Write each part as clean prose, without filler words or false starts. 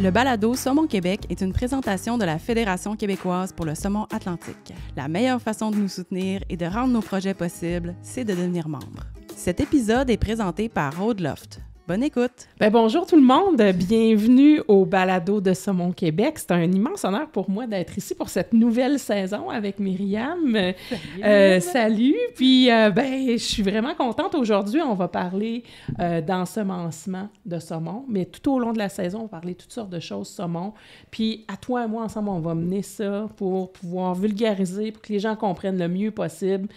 Le balado Saumon Québec est une présentation de la Fédération québécoise pour le saumon atlantique. La meilleure façon de nous soutenir et de rendre nos projets possibles, c'est de devenir membre. Cet épisode est présenté par Road Loft. Bonne écoute! Bonjour tout le monde, bienvenue au balado de Saumon Québec. C'est un immense honneur pour moi d'être ici pour cette nouvelle saison avec Myriam. Salut! Puis, je suis vraiment contente. Aujourd'hui, on va parler d'ensemencement de saumon, mais tout au long de la saison, on va parler de toutes sortes de choses saumon. Puis, à toi et moi, ensemble, on va mener ça pour pouvoir vulgariser, pour que les gens comprennent le mieux possible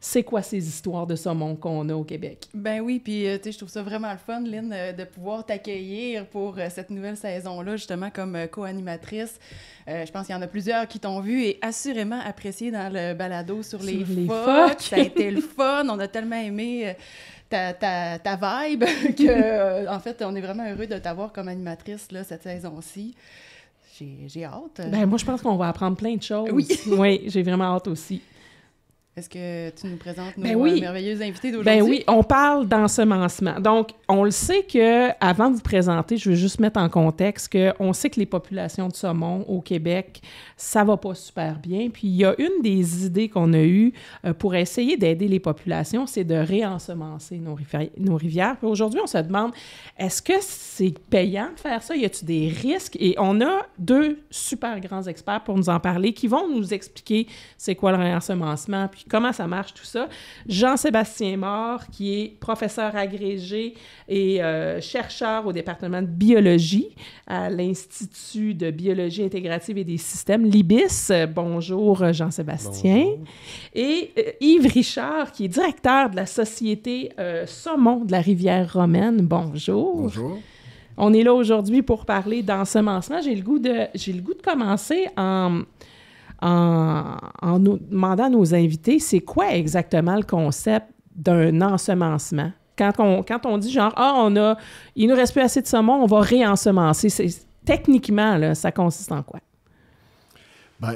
c'est quoi ces histoires de saumon qu'on a au Québec. Ben oui, puis tu sais, je trouve ça vraiment le fun, Lynn, de pouvoir t'accueillir pour cette nouvelle saison-là, justement, comme co-animatrice. Je pense qu'il y en a plusieurs qui t'ont vu et assurément apprécié dans le balado sur les phoques. Ça a été le fun, on a tellement aimé ta vibe que, en fait, on est vraiment heureux de t'avoir comme animatrice là, cette saison-ci. J'ai hâte. Moi, je pense qu'on va apprendre plein de choses. Oui, oui, j'ai vraiment hâte aussi. Est-ce que tu nous présentes nos merveilleux invités d'aujourd'hui? Ben oui, on parle d'ensemencement. Donc, on le sait que avant de vous présenter, je veux juste mettre en contexte qu'on sait que les populations de saumon au Québec, ça va pas super bien. Puis, il y a une des idées qu'on a eues pour essayer d'aider les populations, c'est de réensemencer nos rivières. Puis aujourd'hui, on se demande, est-ce que c'est payant de faire ça? Y a-t-il des risques? Et on a deux super grands experts pour nous en parler qui vont nous expliquer c'est quoi le réensemencement, puis comment ça marche, tout ça. Jean-Sébastien Mort, qui est professeur agrégé et chercheur au département de biologie à l'Institut de biologie intégrative et des systèmes, l'IBIS. Bonjour, Jean-Sébastien. Bonjour. Et Yves Richard, qui est directeur de la Société Saumon de la Rivière-Romaine. Bonjour. Bonjour. On est là aujourd'hui pour parler d'ensemencement. J'ai le goût de commencer en nous demandant à nos invités, c'est quoi exactement le concept d'un ensemencement? Quand on dit genre, il nous reste plus assez de saumon, on va réensemencer. Techniquement, là, ça consiste en quoi?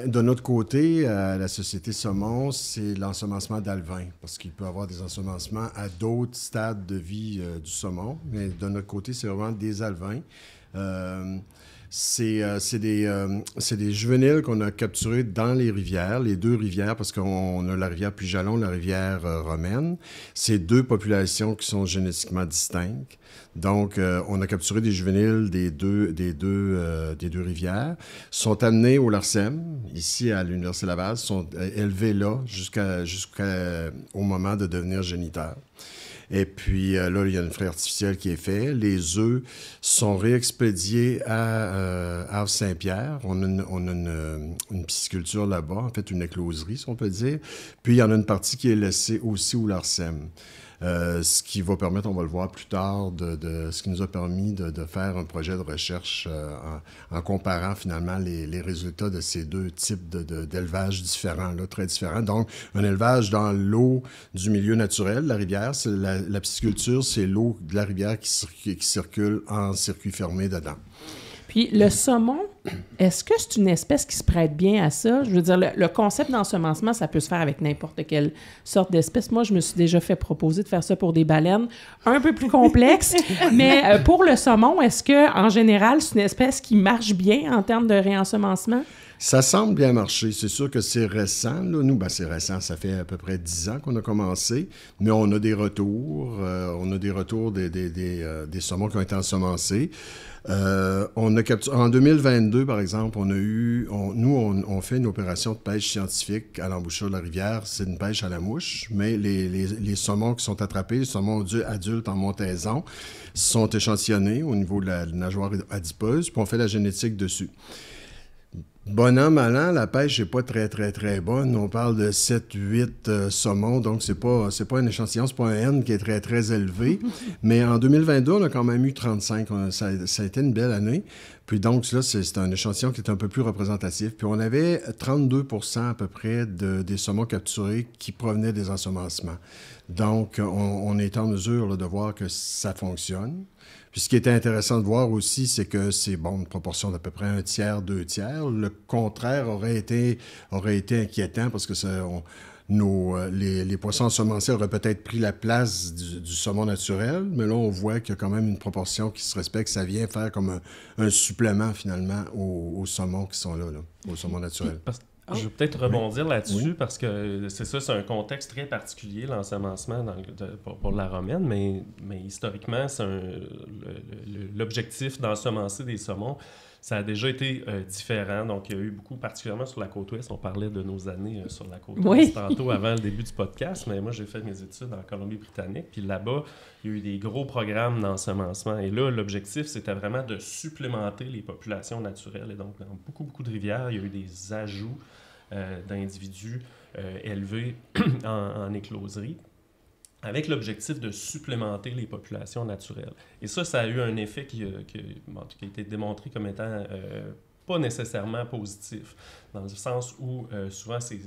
De notre côté, la Société Saumon, c'est l'ensemencement d'alevins, parce qu'il peut y avoir des ensemencements à d'autres stades de vie du saumon, mais de notre côté, c'est vraiment des alevins. C'est des juvéniles qu'on a capturés dans les rivières, les deux rivières, parce qu'on a la rivière Puy-Jalon, la rivière Romaine. C'est deux populations qui sont génétiquement distinctes. Donc, on a capturé des juvéniles des deux rivières, sont amenés au LARSEM, ici à l'Université Laval, sont élevés là jusqu'au moment de devenir géniteurs. Et puis là, il y a une fraie artificielle qui est faite. Les œufs sont réexpédiés à Havre-Saint-Pierre. On a une pisciculture là-bas, en fait une écloserie, si on peut dire. Puis il y en a une partie qui est laissée aussi au LARSEM. Ce qui va permettre, on va le voir plus tard, ce qui nous a permis de faire un projet de recherche en comparant finalement les résultats de ces deux types d'élevage différents, là, très différents. Donc, un élevage dans l'eau du milieu naturel, la rivière, c'est la pisciculture, c'est l'eau de la rivière qui circule en circuit fermé dedans. Puis le saumon, est-ce que c'est une espèce qui se prête bien à ça? Je veux dire, le concept d'ensemencement, ça peut se faire avec n'importe quelle sorte d'espèce. Moi, je me suis déjà fait proposer de faire ça pour des baleines, un peu plus complexe. Mais pour le saumon, est-ce que en général, c'est une espèce qui marche bien en termes de réensemencement? Ça semble bien marcher. C'est sûr que c'est récent. Là. Nous, c'est récent. Ça fait à peu près 10 ans qu'on a commencé. Mais on a des retours. Des saumons qui ont été ensemencés. On a capturé, en 2022, par exemple, on fait une opération de pêche scientifique à l'embouchure de la rivière. C'est une pêche à la mouche, mais les saumons qui sont attrapés, les saumons adultes en montaison, sont échantillonnés au niveau de la nageoire adipeuse, puis on fait la génétique dessus. Bon an, mal an, la pêche n'est pas très, très, très bonne. On parle de 7-8 saumons, donc c'est pas un échantillon, c'est pas un N qui est très, très élevé. Mais en 2022, on a quand même eu 35. Ça a été une belle année. Puis donc, là, c'est un échantillon qui est un peu plus représentatif. Puis on avait 32% à peu près des saumons capturés qui provenaient des ensemencements. Donc, on est en mesure là, de voir que ça fonctionne. Puis ce qui était intéressant de voir aussi, c'est que c'est une proportion d'à peu près 1 tiers, 2 tiers. Le contraire aurait été inquiétant parce que les poissons ensemencés auraient peut-être pris la place du saumon naturel, mais là, on voit qu'il y a quand même une proportion qui se respecte. Ça vient faire comme un supplément, finalement, aux saumons qui sont là, au saumon naturel. Je vais peut-être rebondir là-dessus parce que c'est un contexte très particulier, l'ensemencement pour la romaine, mais historiquement, l'objectif d'ensemencer des saumons, ça a déjà été différent. Donc, il y a eu beaucoup, particulièrement sur la côte ouest, on parlait de nos années sur la côte ouest tantôt avant le début du podcast, mais moi, j'ai fait mes études en Colombie-Britannique, puis là-bas, il y a eu des gros programmes d'ensemencement. Et là, l'objectif, c'était vraiment de supplémenter les populations naturelles. Et donc, dans beaucoup, beaucoup de rivières, il y a eu des ajouts d'individus élevés en écloserie, avec l'objectif de supplémenter les populations naturelles. Et ça a eu un effet qui a été démontré comme étant pas nécessairement positif, dans le sens où souvent ces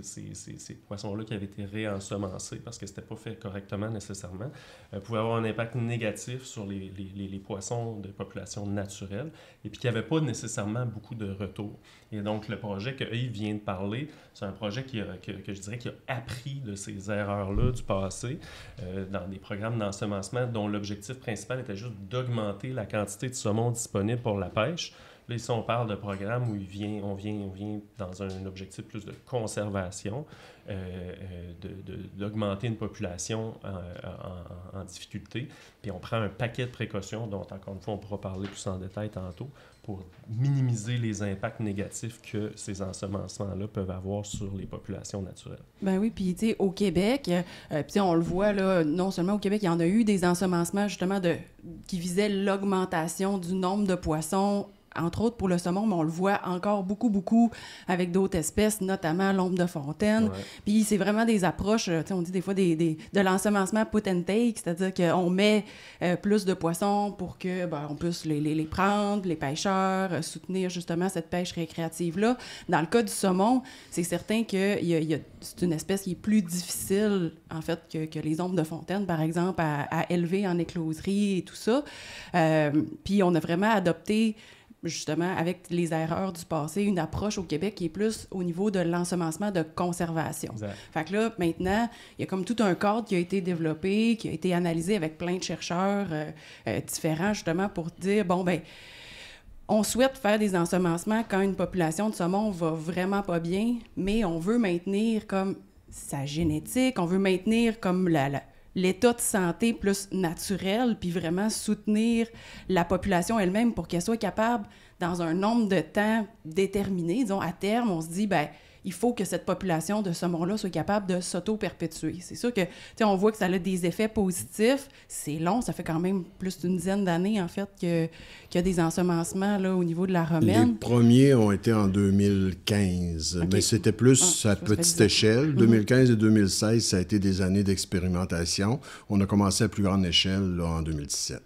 poissons-là qui avaient été réensemencés parce que c'était pas fait correctement nécessairement, pouvaient avoir un impact négatif sur les poissons de population naturelle et puis qu'il n'y avait pas nécessairement beaucoup de retour. Et donc le projet que Yves vient de parler, c'est un projet que je dirais qui a appris de ces erreurs-là du passé dans des programmes d'ensemencement dont l'objectif principal était juste d'augmenter la quantité de saumon disponible pour la pêche. Là, ici, on parle de programme où on vient dans un objectif plus de conservation, d'augmenter une population en difficulté. Puis on prend un paquet de précautions dont, encore une fois, on pourra parler plus en détail tantôt, pour minimiser les impacts négatifs que ces ensemencements-là peuvent avoir sur les populations naturelles. Ben oui, puis tu sais, au Québec, puis on le voit, là, non seulement au Québec, il y en a eu des ensemencements, justement, qui visaient l'augmentation du nombre de poissons, entre autres pour le saumon, mais on le voit encore beaucoup avec d'autres espèces, notamment l'ombre de fontaine. Ouais. Puis c'est vraiment des approches, on dit des fois de l'ensemencement put and take, c'est-à-dire qu'on met plus de poissons pour que on puisse les prendre, les pêcheurs, soutenir justement cette pêche récréative-là. Dans le cas du saumon, c'est certain que c'est une espèce qui est plus difficile, en fait, que les ombres de fontaine, par exemple, à élever en écloserie et tout ça. Puis on a vraiment adopté, justement, avec les erreurs du passé, une approche au Québec qui est plus au niveau de l'ensemencement de conservation. Exact. Fait que là, maintenant, il y a comme tout un cadre qui a été développé, qui a été analysé avec plein de chercheurs différents, justement, pour dire, on souhaite faire des ensemencements quand une population de saumon va vraiment pas bien, mais on veut maintenir comme sa génétique, on veut maintenir comme l'état de santé plus naturel, puis vraiment soutenir la population elle-même pour qu'elle soit capable, dans un nombre de temps déterminé, disons, à terme, on se dit, il faut que cette population de saumon-là soit capable de s'auto-perpétuer. C'est sûr que, on voit que ça a des effets positifs. C'est long, ça fait quand même plus d'une dizaine d'années, en fait, qu'il y a des ensemencements là, au niveau de la romaine. Les premiers ont été en 2015, okay. Mais c'était plus à petite échelle. 2015 et 2016, ça a été des années d'expérimentation. On a commencé à plus grande échelle là, en 2017.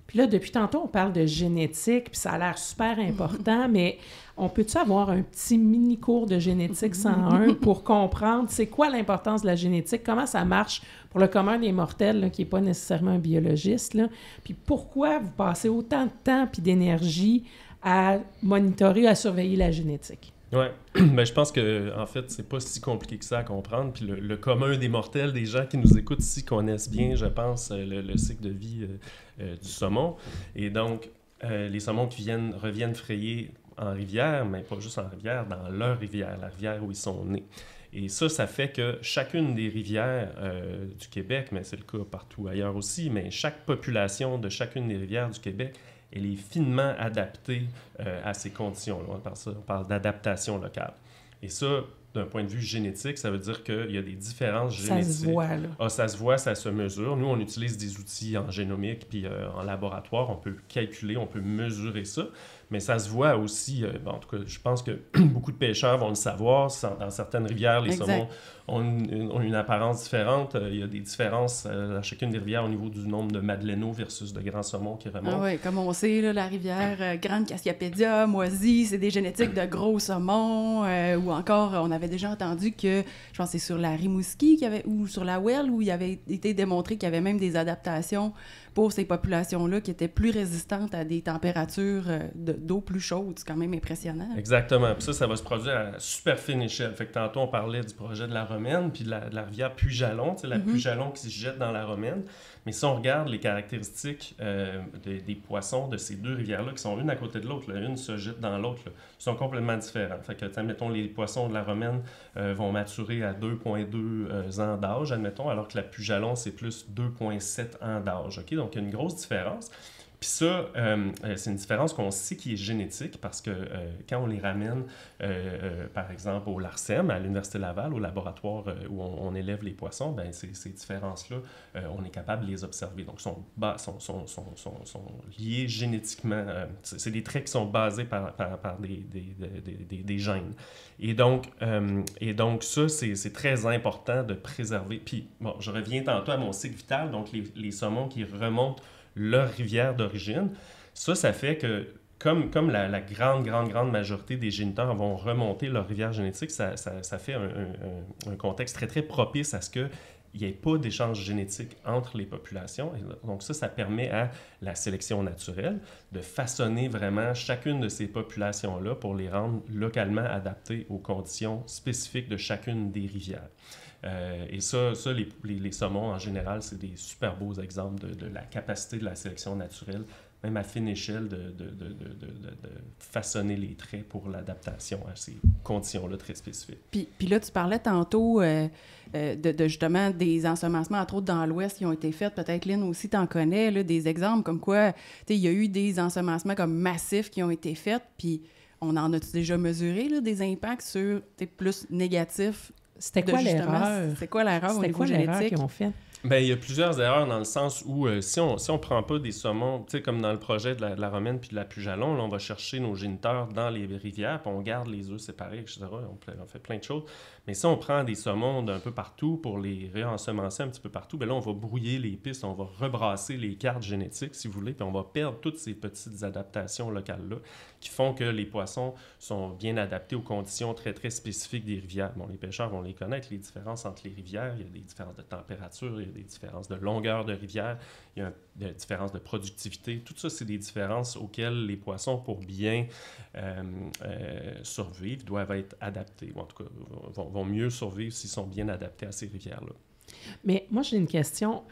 Puis là, depuis tantôt, on parle de génétique, puis ça a l'air super important, mais on peut-tu avoir un petit mini-cours de génétique 101 pour comprendre c'est quoi l'importance de la génétique, comment ça marche pour le commun des mortels, là, qui n'est pas nécessairement un biologiste, là, puis pourquoi vous passez autant de temps puis d'énergie à monitorer, à surveiller la génétique? Oui, mais je pense que en fait, c'est pas si compliqué que ça à comprendre. Puis le commun des mortels, des gens qui nous écoutent ici, connaissent bien, je pense, le cycle de vie du saumon. Et donc, les saumons qui reviennent frayer en rivière, mais pas juste en rivière, dans leur rivière, la rivière où ils sont nés. Et ça fait que chacune des rivières du Québec, mais c'est le cas partout ailleurs aussi, mais chaque population de chacune des rivières du Québec, elle est finement adaptée à ces conditions-là. On parle d'adaptation locale. Et ça, d'un point de vue génétique, ça veut dire qu'il y a des différences génétiques. Ça se voit, là. Ça se voit, ça se mesure. Nous, on utilise des outils en génomique puis en laboratoire. On peut calculer, on peut mesurer ça. Mais ça se voit aussi, en tout cas, je pense que beaucoup de pêcheurs vont le savoir. Dans certaines rivières, les saumons ont une apparence différente. Il y a des différences dans chacune des rivières au niveau du nombre de madeleines versus de grands saumons qui remontent. Ah oui, comme on sait, là, la rivière Grande Cascapédia, Moisy, c'est des génétiques de gros saumons. Ou encore, on avait déjà entendu que, je pense que c'est sur la Rimouski ou sur la Well, où il avait été démontré qu'il y avait même des adaptations pour ces populations-là qui étaient plus résistantes à des températures d'eau plus chaudes. C'est quand même impressionnant. Exactement. Puis ça va se produire à super fine échelle. Fait que tantôt, on parlait du projet de la Romaine, puis de la rivière Puy-Jalon, la Puy-Jalon qui se jette dans la Romaine. Mais si on regarde les caractéristiques des poissons de ces deux rivières-là, qui sont une à côté de l'autre, une se jette dans l'autre, sont complètement différents. Fait que, admettons, les poissons de la Romaine vont maturer à 2,2 ans d'âge, admettons, alors que la Puy-Jalon, c'est plus 2,7 ans d'âge. Okay? Donc, il y a une grosse différence. Puis ça, c'est une différence qu'on sait qui est génétique parce que quand on les ramène, par exemple, au LARCEM, à l'Université Laval, au laboratoire où on élève les poissons, ben ces différences-là, on est capable de les observer. Donc, sont liés génétiquement. C'est des traits qui sont basés par des gènes. Et donc ça, c'est très important de préserver. Puis, bon, je reviens tantôt à mon cycle vital, donc les saumons qui remontent leur rivière d'origine. Ça fait que, comme la grande majorité des géniteurs vont remonter leur rivière génétique, ça fait un contexte très, très propice à ce qu'il n'y ait pas d'échange génétique entre les populations. Et donc ça permet à la sélection naturelle de façonner vraiment chacune de ces populations-là pour les rendre localement adaptées aux conditions spécifiques de chacune des rivières. Et ça les saumons, en général, c'est des super beaux exemples de la capacité de la sélection naturelle, même à fine échelle, de façonner les traits pour l'adaptation à ces conditions-là très spécifiques. Puis là, tu parlais tantôt de justement des ensemencements, entre autres dans l'Ouest, qui ont été faits. Peut-être, Lynn, aussi, t'en connais, là, des exemples comme quoi, il y a eu des ensemencements comme massifs qui ont été faits, puis on en a-tu déjà mesuré, là, des impacts sur plus négatifs? C'était quoi l'erreur? C'est quoi l'erreur au niveau génétique qu'ils ont fait? Bien, il y a plusieurs erreurs dans le sens où si on ne prend pas des saumons, tu sais, comme dans le projet de la Romaine puis de la Puy-Jalon, là, on va chercher nos géniteurs dans les rivières, puis on garde les œufs séparés, etc. On fait plein de choses. Mais si on prend des saumons d'un peu partout pour les réensemencer un petit peu partout, bien là, on va brouiller les pistes, on va rebrasser les cartes génétiques, si vous voulez, puis on va perdre toutes ces petites adaptations locales-là qui font que les poissons sont bien adaptés aux conditions très, très spécifiques des rivières. Bon, les pêcheurs vont les connaître, les différences entre les rivières. Il y a des différences de température, il y a des différences de longueur de rivière, il y a des différences de productivité. Tout ça, c'est des différences auxquelles les poissons, pour bien survivre, doivent être adaptés. Ou en tout cas, vont mieux survivre s'ils sont bien adaptés à ces rivières-là. Mais moi, j'ai une question.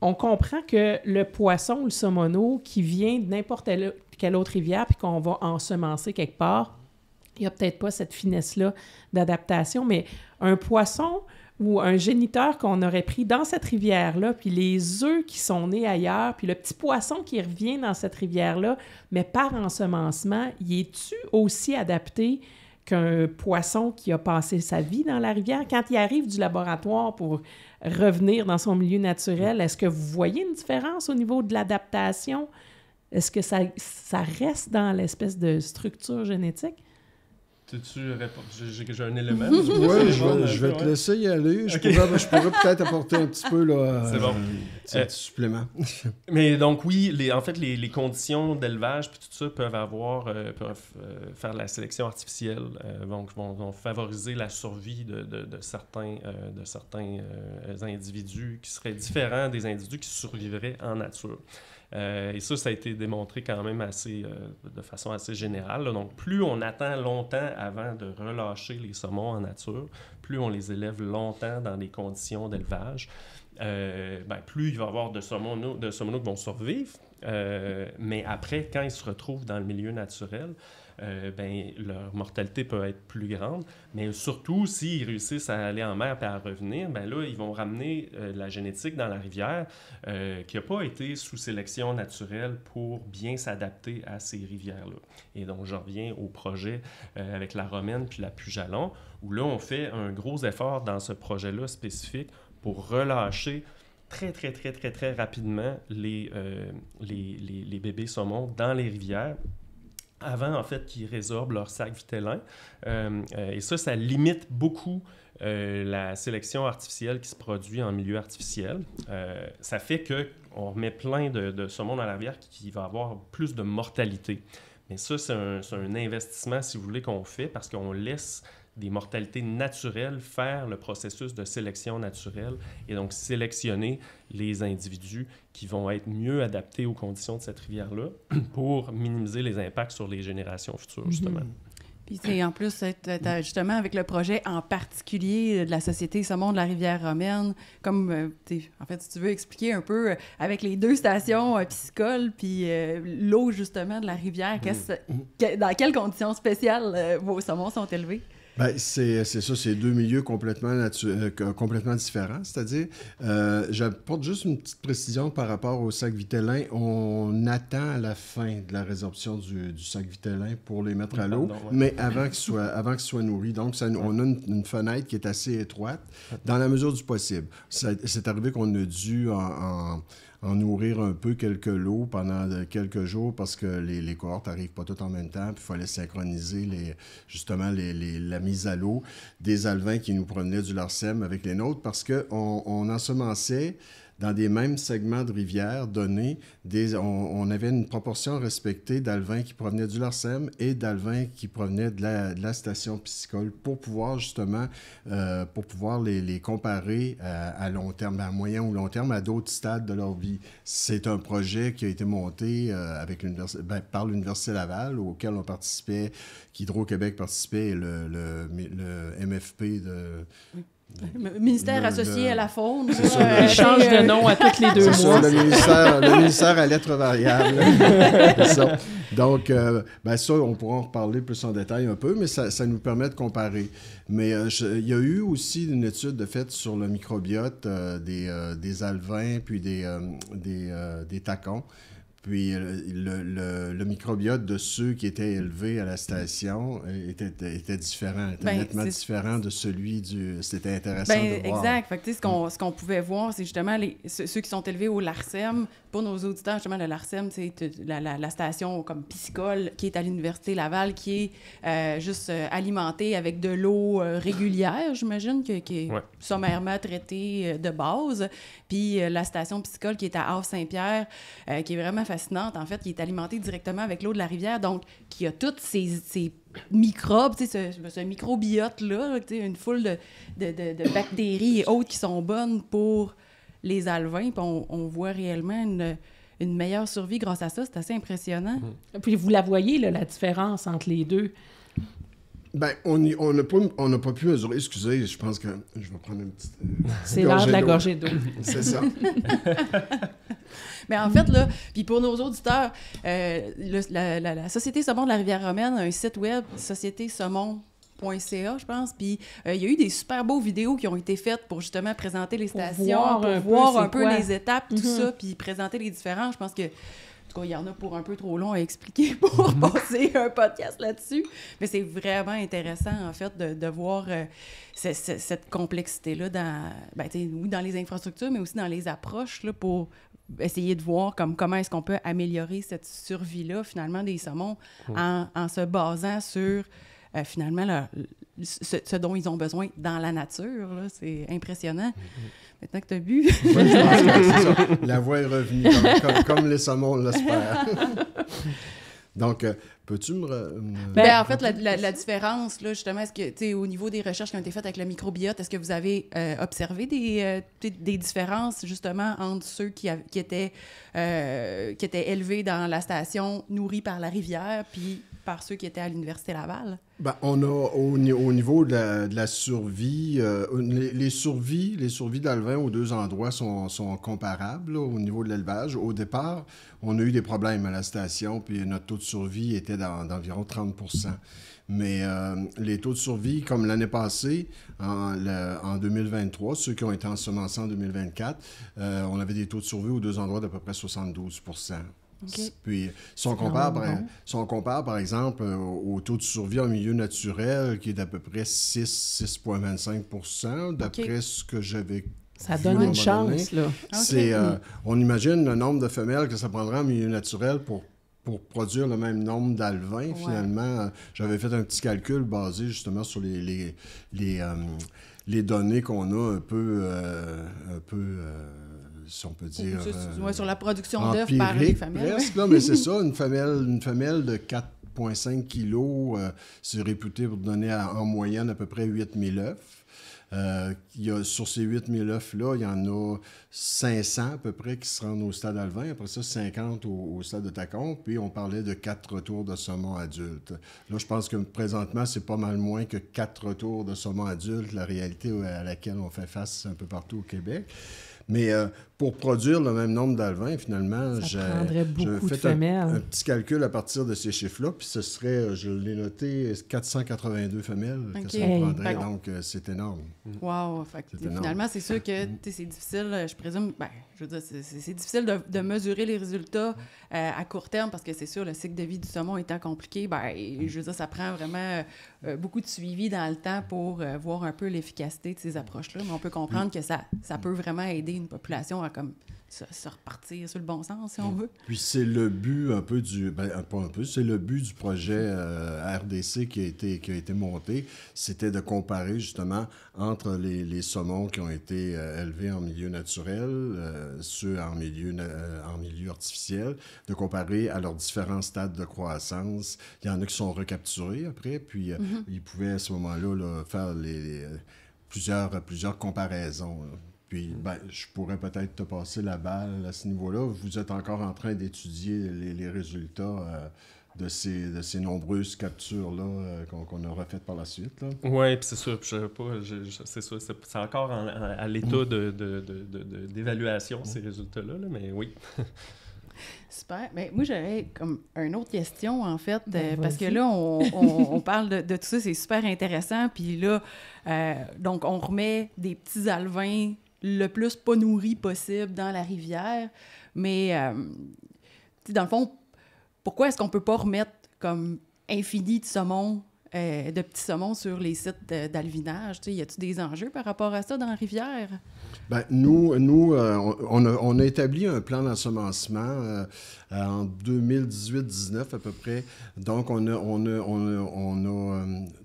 On comprend que le poisson ou le saumoneau qui vient de n'importe quelle autre rivière puis qu'on va ensemencer quelque part, il n'y a peut-être pas cette finesse-là d'adaptation, mais un poisson ou un géniteur qu'on aurait pris dans cette rivière-là, puis les œufs qui sont nés ailleurs, puis le petit poisson qui revient dans cette rivière-là, mais par ensemencement, y es-tu aussi adapté qu'un poisson qui a passé sa vie dans la rivière? Quand il arrive du laboratoire pour revenir dans son milieu naturel, est-ce que vous voyez une différence au niveau de l'adaptation? Est-ce que ça reste dans l'espèce de structure génétique? J'ai un élément. Oui, je vais te laisser y aller. Je pourrais peut-être apporter un petit peu un petit supplément. Mais donc oui, en fait, les conditions d'élevage puis tout ça peuvent faire de la sélection artificielle, donc vont favoriser la survie de certains individus qui seraient différents des individus qui survivraient en nature. Et ça a été démontré quand même de façon assez générale. Là. Donc, plus on attend longtemps avant de relâcher les saumons en nature, plus on les élève longtemps dans des conditions d'élevage, plus il va y avoir de saumons qui vont survivre. Mais après, quand ils se retrouvent dans le milieu naturel, leur mortalité peut être plus grande, mais surtout, s'ils réussissent à aller en mer et à revenir, là, ils vont ramener la génétique dans la rivière qui n'a pas été sous sélection naturelle pour bien s'adapter à ces rivières-là. Et donc, j'en reviens au projet avec la Romaine puis la Puy-Jalon, où là, on fait un gros effort dans ce projet-là spécifique pour relâcher très, très, très, très, très rapidement les bébés saumons dans les rivières avant, en fait, qu'ils résorbent leur sac vitellin. Et ça limite beaucoup la sélection artificielle qui se produit en milieu artificiel. Ça fait qu'on remet plein de saumons dans la rivière qui va avoir plus de mortalité. Mais ça, c'est un investissement, si vous voulez, qu'on fait parce qu'on laisse des mortalités naturelles, faire le processus de sélection naturelle et donc sélectionner les individus qui vont être mieux adaptés aux conditions de cette rivière-là pour minimiser les impacts sur les générations futures, justement. Puis c'est en plus, justement, avec le projet en particulier de la Société Saumon de la Rivière-Romaine, comme, en fait, si tu veux expliquer un peu, avec les 2 stations piscicoles, puis l'eau, justement, de la rivière, dans quelles conditions spéciales vos saumons sont élevés? Bien, c'est ça, c'est 2 milieux complètement différents. C'est-à-dire, j'apporte juste une petite précision par rapport au sac vitellin. On attend la fin de la résorption du sac vitellin pour les mettre à l'eau, mais avant qu'il soit nourri. Donc, on a une fenêtre qui est assez étroite, dans la mesure du possible. C'est arrivé qu'on a dû en nourrir un peu quelques lots pendant quelques jours parce que les cohortes n'arrivent pas toutes en même temps. Puis il fallait synchroniser la mise à l'eau des alevins qui nous provenaient du Larsem avec les nôtres parce qu'on ensemençait dans des mêmes segments de rivière donnés, on avait une proportion respectée d'alevins qui provenaient du Larsem et d'alevins qui provenaient de la station piscicole pour pouvoir justement les comparer à long terme, à moyen ou long terme, à d'autres stades de leur vie. C'est un projet qui a été monté par l'Université Laval, auquel on participait, qu'Hydro-Québec participait, et le MFP de... Le ministère associé à la faune. Il change de nom à tous les 2 mois. Le ministère à lettres variables. C'est ça. Donc, ça, on pourra en reparler plus en détail un peu, mais ça nous permet de comparer. Mais il y a eu aussi une étude faite sur le microbiote des alevins puis des tacons. Puis le microbiote de ceux qui étaient élevés à la station était différent, nettement différent de celui du... C'était intéressant de voir. Exact. Fait que, ce qu'on pouvait voir, c'est justement ceux qui sont élevés au Larsem. Pour nos auditeurs, justement, le Larsem, c'est la station comme piscicole qui est à l'Université Laval, qui est juste alimentée avec de l'eau régulière, j'imagine, qui est sommairement traitée de base. Puis la station piscicole qui est à Havre-Saint-Pierre, qui est vraiment fascinante, en fait, qui est alimentée directement avec l'eau de la rivière, donc qui a toutes ces microbes, ce microbiote-là, une foule de bactéries et autres qui sont bonnes pour les alevins, puis on voit réellement une meilleure survie grâce à ça. C'est assez impressionnant. Puis vous la voyez, là, la différence entre les deux? Bien, on n'a pas pu mesurer. Excusez, je pense que je vais prendre une petite... C'est l'heure de la gorgée d'eau. C'est ça. Mais en fait, là, puis pour nos auditeurs, la Société Saumon de la Rivière-Romaine a un site web, sociétésaumon.ca, je pense. Puis il y a eu des super beaux vidéos qui ont été faites pour justement présenter les stations, pour voir un peu les étapes, tout ça, puis présenter les différences. Je pense que en tout cas, il y en a pour un peu trop long à expliquer pour passer un podcast là-dessus. Mais c'est vraiment intéressant, en fait, de voir cette complexité-là dans les infrastructures, mais aussi dans les approches là, pour essayer de voir comment est-ce qu'on peut améliorer cette survie-là, finalement, des saumons en se basant sur, finalement, ce dont ils ont besoin dans la nature. Là. C'est impressionnant. Maintenant que tu as bu. Oui, je pense que c'est ça. La voix est revenue, comme les saumons l'espèrent. Donc, peux-tu en fait, la différence, là, justement, est-ce que, au niveau des recherches qui ont été faites avec le microbiote, est-ce que vous avez observé des différences, justement, entre ceux qui étaient élevés dans la station nourris par la rivière, puis par ceux qui étaient à l'Université Laval? Ben, on a, au niveau de la survie, les survies d'alevins aux 2 endroits sont comparables là, au niveau de l'élevage. Au départ, on a eu des problèmes à la station, puis notre taux de survie était d'environ 30 %. Mais les taux de survie, comme l'année passée, en 2023, ceux qui ont été ensemencés en 2024, on avait des taux de survie aux 2 endroits d'à peu près 72 %. Okay. Puis, si on compare, par exemple, au taux de survie en milieu naturel, qui est d'à peu près 6,25 %, d'après ce que j'avais ça donne une chance, là. On imagine le nombre de femelles que ça prendrait en milieu naturel pour produire le même nombre d'alevins, finalement. J'avais fait un petit calcul basé justement sur les données qu'on a un peu si on peut dire... sur la production d'œufs par les femelles. Presque, là, mais c'est ça, une femelle de 4 7,5 kilos. C'est réputé pour donner en moyenne à peu près 8000 œufs. Sur ces 8000 œufs-là, il y en a 500 à peu près qui se rendent au stade alevin. Après ça, 50 au stade de tacon. Puis on parlait de 4 retours de saumon adulte. Là, je pense que présentement, c'est pas mal moins que 4 retours de saumon adulte, la réalité à laquelle on fait face un peu partout au Québec. Mais pour produire le même nombre d'alevins, finalement, j'ai fait un petit calcul à partir de ces chiffres-là, puis ce serait, je l'ai noté, 482 femelles que ça prendrait, donc c'est énorme. Wow! Finalement, c'est sûr que c'est difficile, je présume, je veux dire, c'est difficile de mesurer les résultats à court terme, parce que c'est sûr, le cycle de vie du saumon étant compliqué, je veux dire, ça prend vraiment beaucoup de suivi dans le temps pour voir un peu l'efficacité de ces approches-là, mais on peut comprendre que ça peut vraiment aider une population à comme se repartir sur le bon sens, si on veut. Puis c'est le but un peu c'est le but du projet RDC qui a été monté, c'était de comparer justement entre les saumons qui ont été élevés en milieu naturel, ceux en milieu artificiel, de comparer à leurs différents stades de croissance. Il y en a qui sont recapturés après, puis ils pouvaient à ce moment-là faire plusieurs comparaisons. Puis, je pourrais peut-être te passer la balle à ce niveau-là. Vous êtes encore en train d'étudier les résultats de ces nombreuses captures-là qu'on a refaites par la suite. Oui, puis c'est sûr. C'est sûr, c'est encore à l'état d'évaluation, ces résultats-là, mais oui. Super. Mais moi, j'aurais comme une autre question, en fait, parce que là, on parle de tout ça, c'est super intéressant. Puis là, donc, on remet des petits alevins le plus pas nourris possible dans la rivière. Mais, dans le fond, pourquoi est-ce qu'on peut pas remettre comme infini de saumon, de petits saumons sur les sites d'alvinage? Y a-t-il des enjeux par rapport à ça dans la rivière? Nous, on a établi un plan d'ensemencement en 2018-19 à peu près. Donc, on a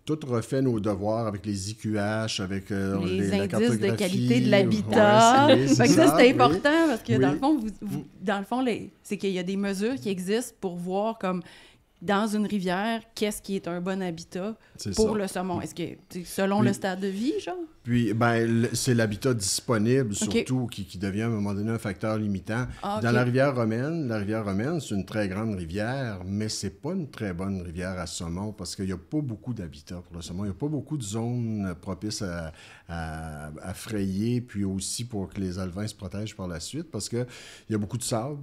tout refait nos devoirs avec les IQH, avec la cartographie. De qualité de l'habitat. Ça, c'est important parce que dans le fond, c'est qu'il y a des mesures qui existent pour voir comme dans une rivière, qu'est-ce qui est un bon habitat pour le saumon? Est-ce que, selon le stade de vie, genre? Puis, c'est l'habitat disponible, surtout, qui devient à un moment donné un facteur limitant. Dans la rivière romaine, c'est une très grande rivière, mais c'est pas une très bonne rivière à saumon parce qu'il n'y a pas beaucoup d'habitat pour le saumon. Il n'y a pas beaucoup de zones propices à frayer, puis aussi pour que les alevins se protègent par la suite parce qu'il y a beaucoup de sable,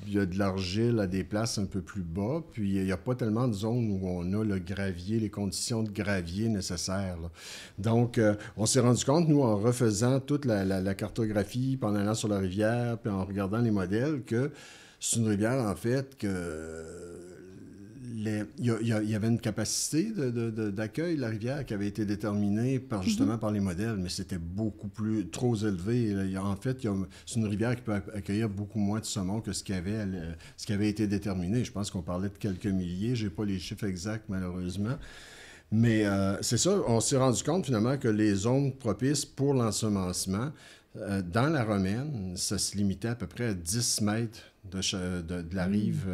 il y a de l'argile à des places un peu plus bas, puis il n'y a pas tellement de zones où on a le gravier, les conditions de gravier nécessaires. Donc, on s'est rendu compte, nous, en refaisant toute la cartographie, puis en allant sur la rivière, puis en regardant les modèles, que c'est une rivière, en fait, il y avait une capacité d'accueil de la rivière qui avait été déterminée justement par les modèles, mais c'était trop élevé. En fait, c'est une rivière qui peut accueillir beaucoup moins de saumon que ce qui avait été déterminé. Je pense qu'on parlait de quelques milliers. Je n'ai pas les chiffres exacts, malheureusement. Mais c'est ça, on s'est rendu compte finalement que les zones propices pour l'ensemencement, dans la Romaine, ça se limitait à peu près à 10 mètres de la rive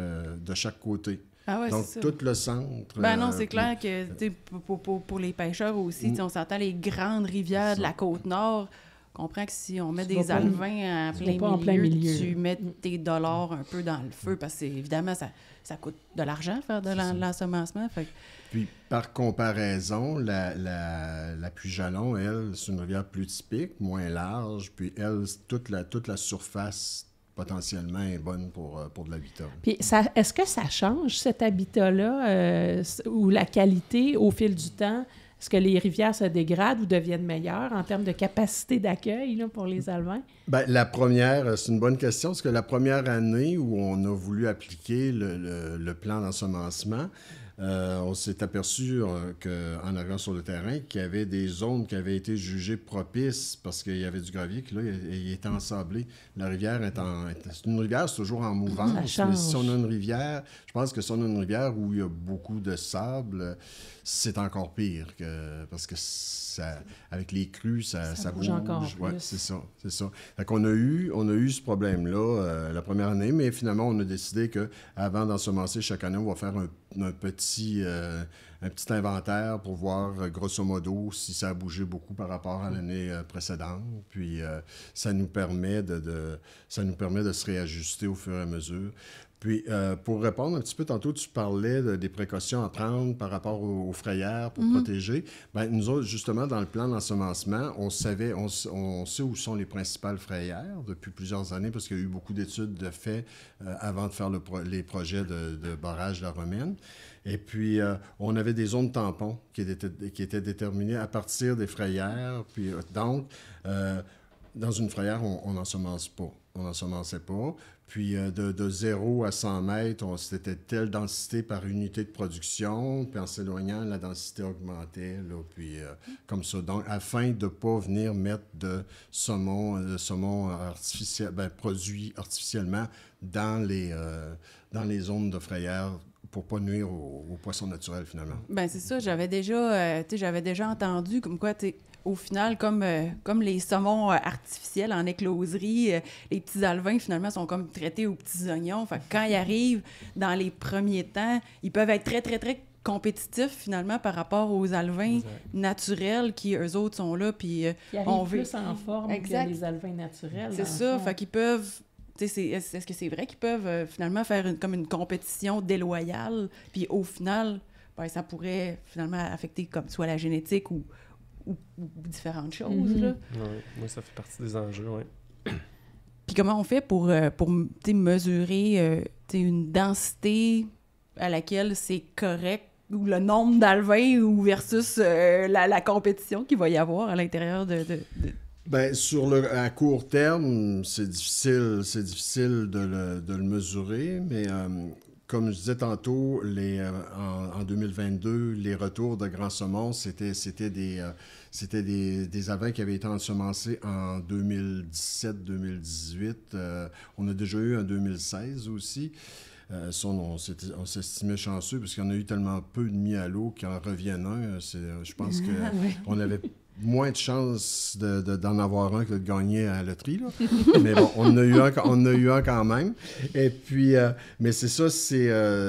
de chaque côté. Ah ouais, donc, c'est ça. Tout le centre. Non, c'est clair que pour les pêcheurs aussi, on s'entend les grandes rivières de la Côte-Nord. On comprend que si on met des alevins en plein milieu, tu mets tes dollars un peu dans le feu parce que, évidemment, ça coûte de l'argent faire de l'ensemencement. Puis, par comparaison, la Puy-Jalon, elle, c'est une rivière plus typique, moins large. Puis, elle, toute la surface potentiellement est bonne pour de l'habitat. Puis, est-ce que ça change, cet habitat-là, ou la qualité au fil du temps? Est-ce que les rivières se dégradent ou deviennent meilleures en termes de capacité d'accueil là, pour les alevins? La première, c'est une bonne question, parce que la première année où on a voulu appliquer le plan d'ensemencement, on s'est aperçu qu'en arrivant sur le terrain, qu'il y avait des zones qui avaient été jugées propices parce qu'il y avait du gravier, qui là, il était ensablé. La rivière c'est une rivière, c'est toujours en mouvance. Mais si on a une rivière, je pense que si on a une rivière où il y a beaucoup de sable, c'est encore pire parce que avec les crues, ça bouge encore ouais, plus. c'est ça. Fait qu'on a eu ce problème-là la première année, mais finalement, on a décidé qu'avant d'ensemencer chaque année, on va faire un petit petit inventaire pour voir, grosso modo, si ça a bougé beaucoup par rapport à l'année précédente. Puis, ça nous permet de se réajuster au fur et à mesure. Puis, pour répondre un petit peu, tantôt, tu parlais des précautions à prendre par rapport aux frayères pour protéger. Bien, nous autres, justement, dans le plan d'ensemencement, on sait où sont les principales frayères depuis plusieurs années parce qu'il y a eu beaucoup d'études de fait avant de faire les projets de barrage de la Romaine. Et puis, on avait des zones tampons qui étaient déterminées à partir des frayères. Puis, donc, dans une frayère, on n'ensemence pas. On n'ensemençait pas. Puis, de 0 à 100 mètres, c'était telle densité par unité de production. Puis, en s'éloignant, la densité augmentait. Là, puis, comme ça. Donc, afin de ne pas venir mettre de saumon artificiel, produit artificiellement dans les zones de frayère pour ne pas nuire aux poissons naturels, finalement. Bien, c'est ça. J'avais déjà entendu comme quoi, au final, comme les saumons artificiels en écloserie, les petits alevins, finalement, sont comme traités aux petits oignons. Fait que quand ils arrivent dans les premiers temps, ils peuvent être très, très, très compétitifs, finalement, par rapport aux alevins naturels qui, eux autres, sont là. Puis, on veut plus en forme exact. Que les alevins naturels. C'est ça. Fait qu'ils peuvent... Est-ce que c'est vrai qu'ils peuvent finalement faire comme une compétition déloyale? Puis au final, ça pourrait finalement affecter comme soit la génétique ou différentes choses. Là. Oui, ça fait partie des enjeux, oui. Puis comment on fait pour mesurer une densité à laquelle c'est correct, ou le nombre d'alevins ou versus la compétition qu'il va y avoir à l'intérieur de... Bien, à court terme, c'est difficile de le mesurer, mais comme je disais tantôt, en 2022, les retours de grands saumons, c'était des alevins qui avaient été ensemencés en 2017-2018. On a déjà eu en 2016 aussi. Ça, on s'estimait chanceux parce qu'il y en a eu tellement peu de mis à l'eau qu'il en revienne un. Je pense qu'on avait moins de chances d'en avoir un que de gagner à la loterie, là. Mais bon, on en a eu un quand même. Et puis, mais c'est ça,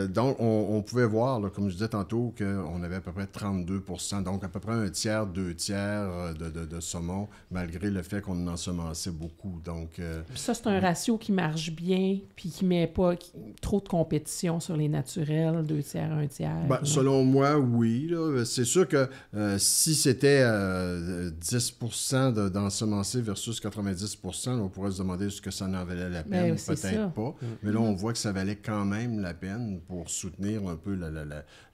donc on pouvait voir, là, comme je disais tantôt, qu'on avait à peu près 32%, donc à peu près un tiers, 2 tiers de saumon, malgré le fait qu'on en ensemençait beaucoup. Donc, ça, c'est un ratio qui marche bien, puis qui ne met pas trop de compétition sur les naturels, 2 tiers, 1 tiers. Ben, selon moi, oui. Là. C'est sûr que si c'était 10% d'ensemencer versus 90%, on pourrait se demander est-ce que ça en valait la peine. Peut-être pas. Mais là, on voit que ça valait quand même la peine pour soutenir un peu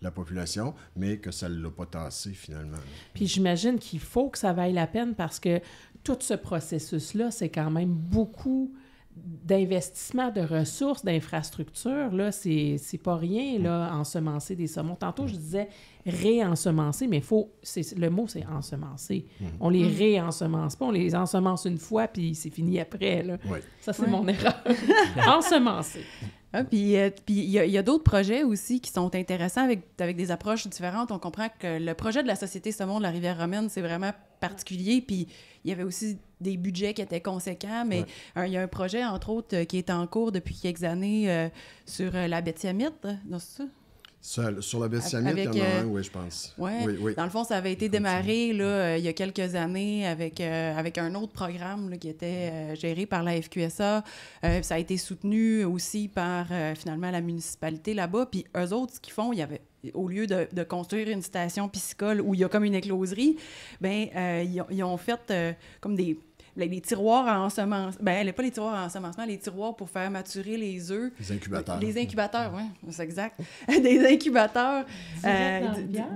la population, mais que ça ne l'a pas tassé finalement. Puis j'imagine qu'il faut que ça vaille la peine parce que tout ce processus-là, c'est quand même beaucoup d'investissement de ressources, d'infrastructures, là, c'est pas rien, là, ensemencer des saumons. Tantôt, je disais réensemencer, mais le mot, c'est ensemencer. On les réensemence pas, on les ensemence une fois, puis c'est fini après, là. Oui. Ça, c'est mon erreur. Ensemencer. Ah, puis il y a d'autres projets aussi qui sont intéressants avec des approches différentes. On comprend que le projet de la Société saumon de la Rivière-Romaine, c'est vraiment particulier, puis il y avait aussi des budgets qui étaient conséquents, mais il y a un projet, entre autres, qui est en cours depuis quelques années sur la bétiamite, non, c'est ça? Sur la bétiamite, il y en a un, oui, je pense. Oui. Dans le fond, ça avait été démarré là, il y a quelques années avec un autre programme là, qui était géré par la FQSA. Ça a été soutenu aussi par, finalement, la municipalité là-bas. Puis eux autres, ce qu'ils font, au lieu de construire une station piscicole où il y a comme une écloserie, ils ont fait comme les tiroirs à ensemencement. Pas les tiroirs à ensemencement, les tiroirs pour faire maturer les œufs. Les incubateurs. Les incubateurs, oui, c'est exact. Des incubateurs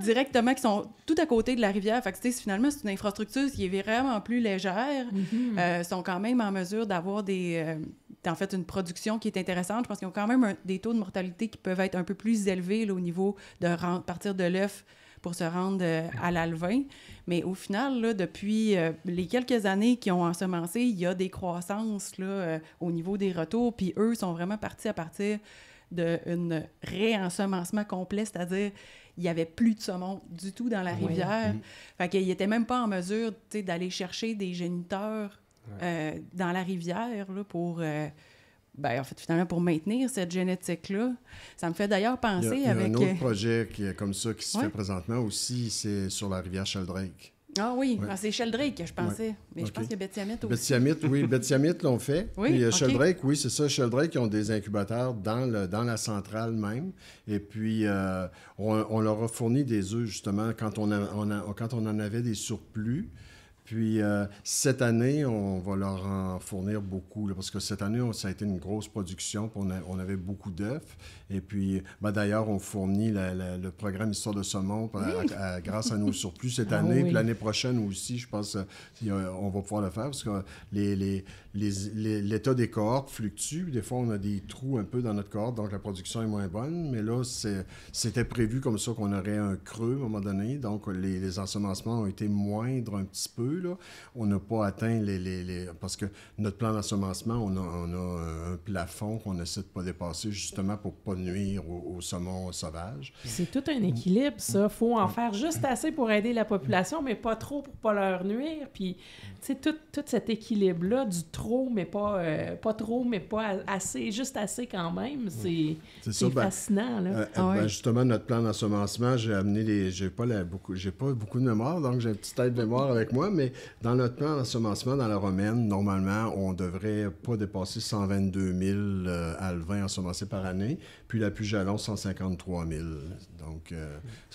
directement qui sont tout à côté de la rivière. Fait que, finalement, c'est une infrastructure qui est vraiment plus légère. Ils sont quand même en mesure d'avoir en fait, une production qui est intéressante. Je pense qu'ils ont quand même des taux de mortalité qui peuvent être un peu plus élevés là, au niveau de partir de l'œuf pour se rendre à l'alevin. Mais au final, là, depuis les quelques années qu'ils ont ensemencé, il y a des croissances là, au niveau des retours. Puis eux sont vraiment partis à partir d'un réensemencement complet, c'est-à-dire il n'y avait plus de saumon du tout dans la rivière. Fait qu'ils n'étaient même pas en mesure d'aller chercher des géniteurs dans la rivière là, pour en fait, finalement, pour maintenir cette génétique-là. Ça me fait d'ailleurs penser il y a avec... un autre projet qui est comme ça, qui se fait présentement aussi, c'est sur la rivière Sheldrake. Ah oui, c'est Sheldrake que je pensais. Mais je pense qu'il y a Betty-Amite aussi. Betty-Amite, oui. Betty-Amite l'ont fait. Oui, puis Sheldrake, oui, c'est ça. Sheldrake, ils ont des incubateurs dans la centrale même. Et puis, on leur a fourni des œufs, justement, quand on en avait des surplus. Puis, cette année, on va leur en fournir beaucoup, là, parce que cette année, ça a été une grosse production, puis on avait beaucoup d'œufs. Et puis, d'ailleurs, on fournit le programme Histoire de saumon grâce à nos surplus cette année. Puis l'année prochaine aussi, je pense on va pouvoir le faire, parce que l'état des cohortes fluctue. Des fois, on a des trous un peu dans notre cohorte, donc la production est moins bonne. Mais là, c'était prévu comme ça qu'on aurait un creux à un moment donné. Donc, les ensemencements ont été moindres un petit peu. Là. On n'a pas atteint parce que notre plan d'ensemencement, on a un plafond qu'on essaie de ne pas dépasser, justement pour ne pas nuire aux saumons sauvages. C'est tout un équilibre, ça. Il faut en faire juste assez pour aider la population, mais pas trop pour ne pas leur nuire. Puis, tu sais, tout cet équilibre-là, du trop, mais pas trop, mais pas assez, juste assez quand même, c'est fascinant. Là. Justement, notre plan d'ensemencement, j'ai pas beaucoup de mémoire, donc j'ai une petite tête de mémoire avec moi, mais dans notre plan d'ensemencement, dans la romaine, normalement, on devrait pas dépasser 122 000 alevins ensemencés par année, puis la plus jalon, 153 000. Donc,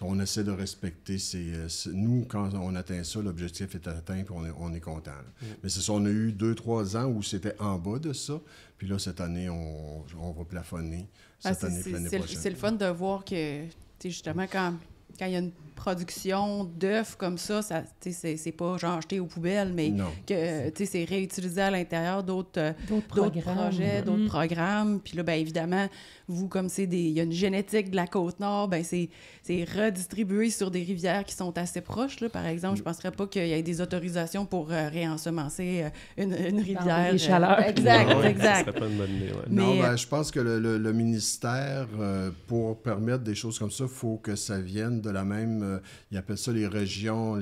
on essaie de respecter nous, quand on atteint ça, l'objectif est atteint, puis on est content. Mais c'est ça, on a eu 2-3 ans où c'était en bas de ça, puis là, cette année, on va plafonner. Cette année, l'année prochaine. C'est le fun de voir que, justement, quand il y a une production d'œufs comme ça, c'est pas genre jeté aux poubelles, mais que c'est réutilisé à l'intérieur d'autres projets, d'autres programmes. Puis là, évidemment, vous, comme il y a une génétique de la Côte-Nord, c'est redistribué sur des rivières qui sont assez proches. Là. Par exemple, je ne penserais pas qu'il y ait des autorisations pour réensemencer une rivière. Dans les chaleurs. Exact. Ça serait pas une bonne idée. Ouais. Non, je pense que le ministère, pour permettre des choses comme ça, il faut que ça vienne de la même... ils appellent ça les régions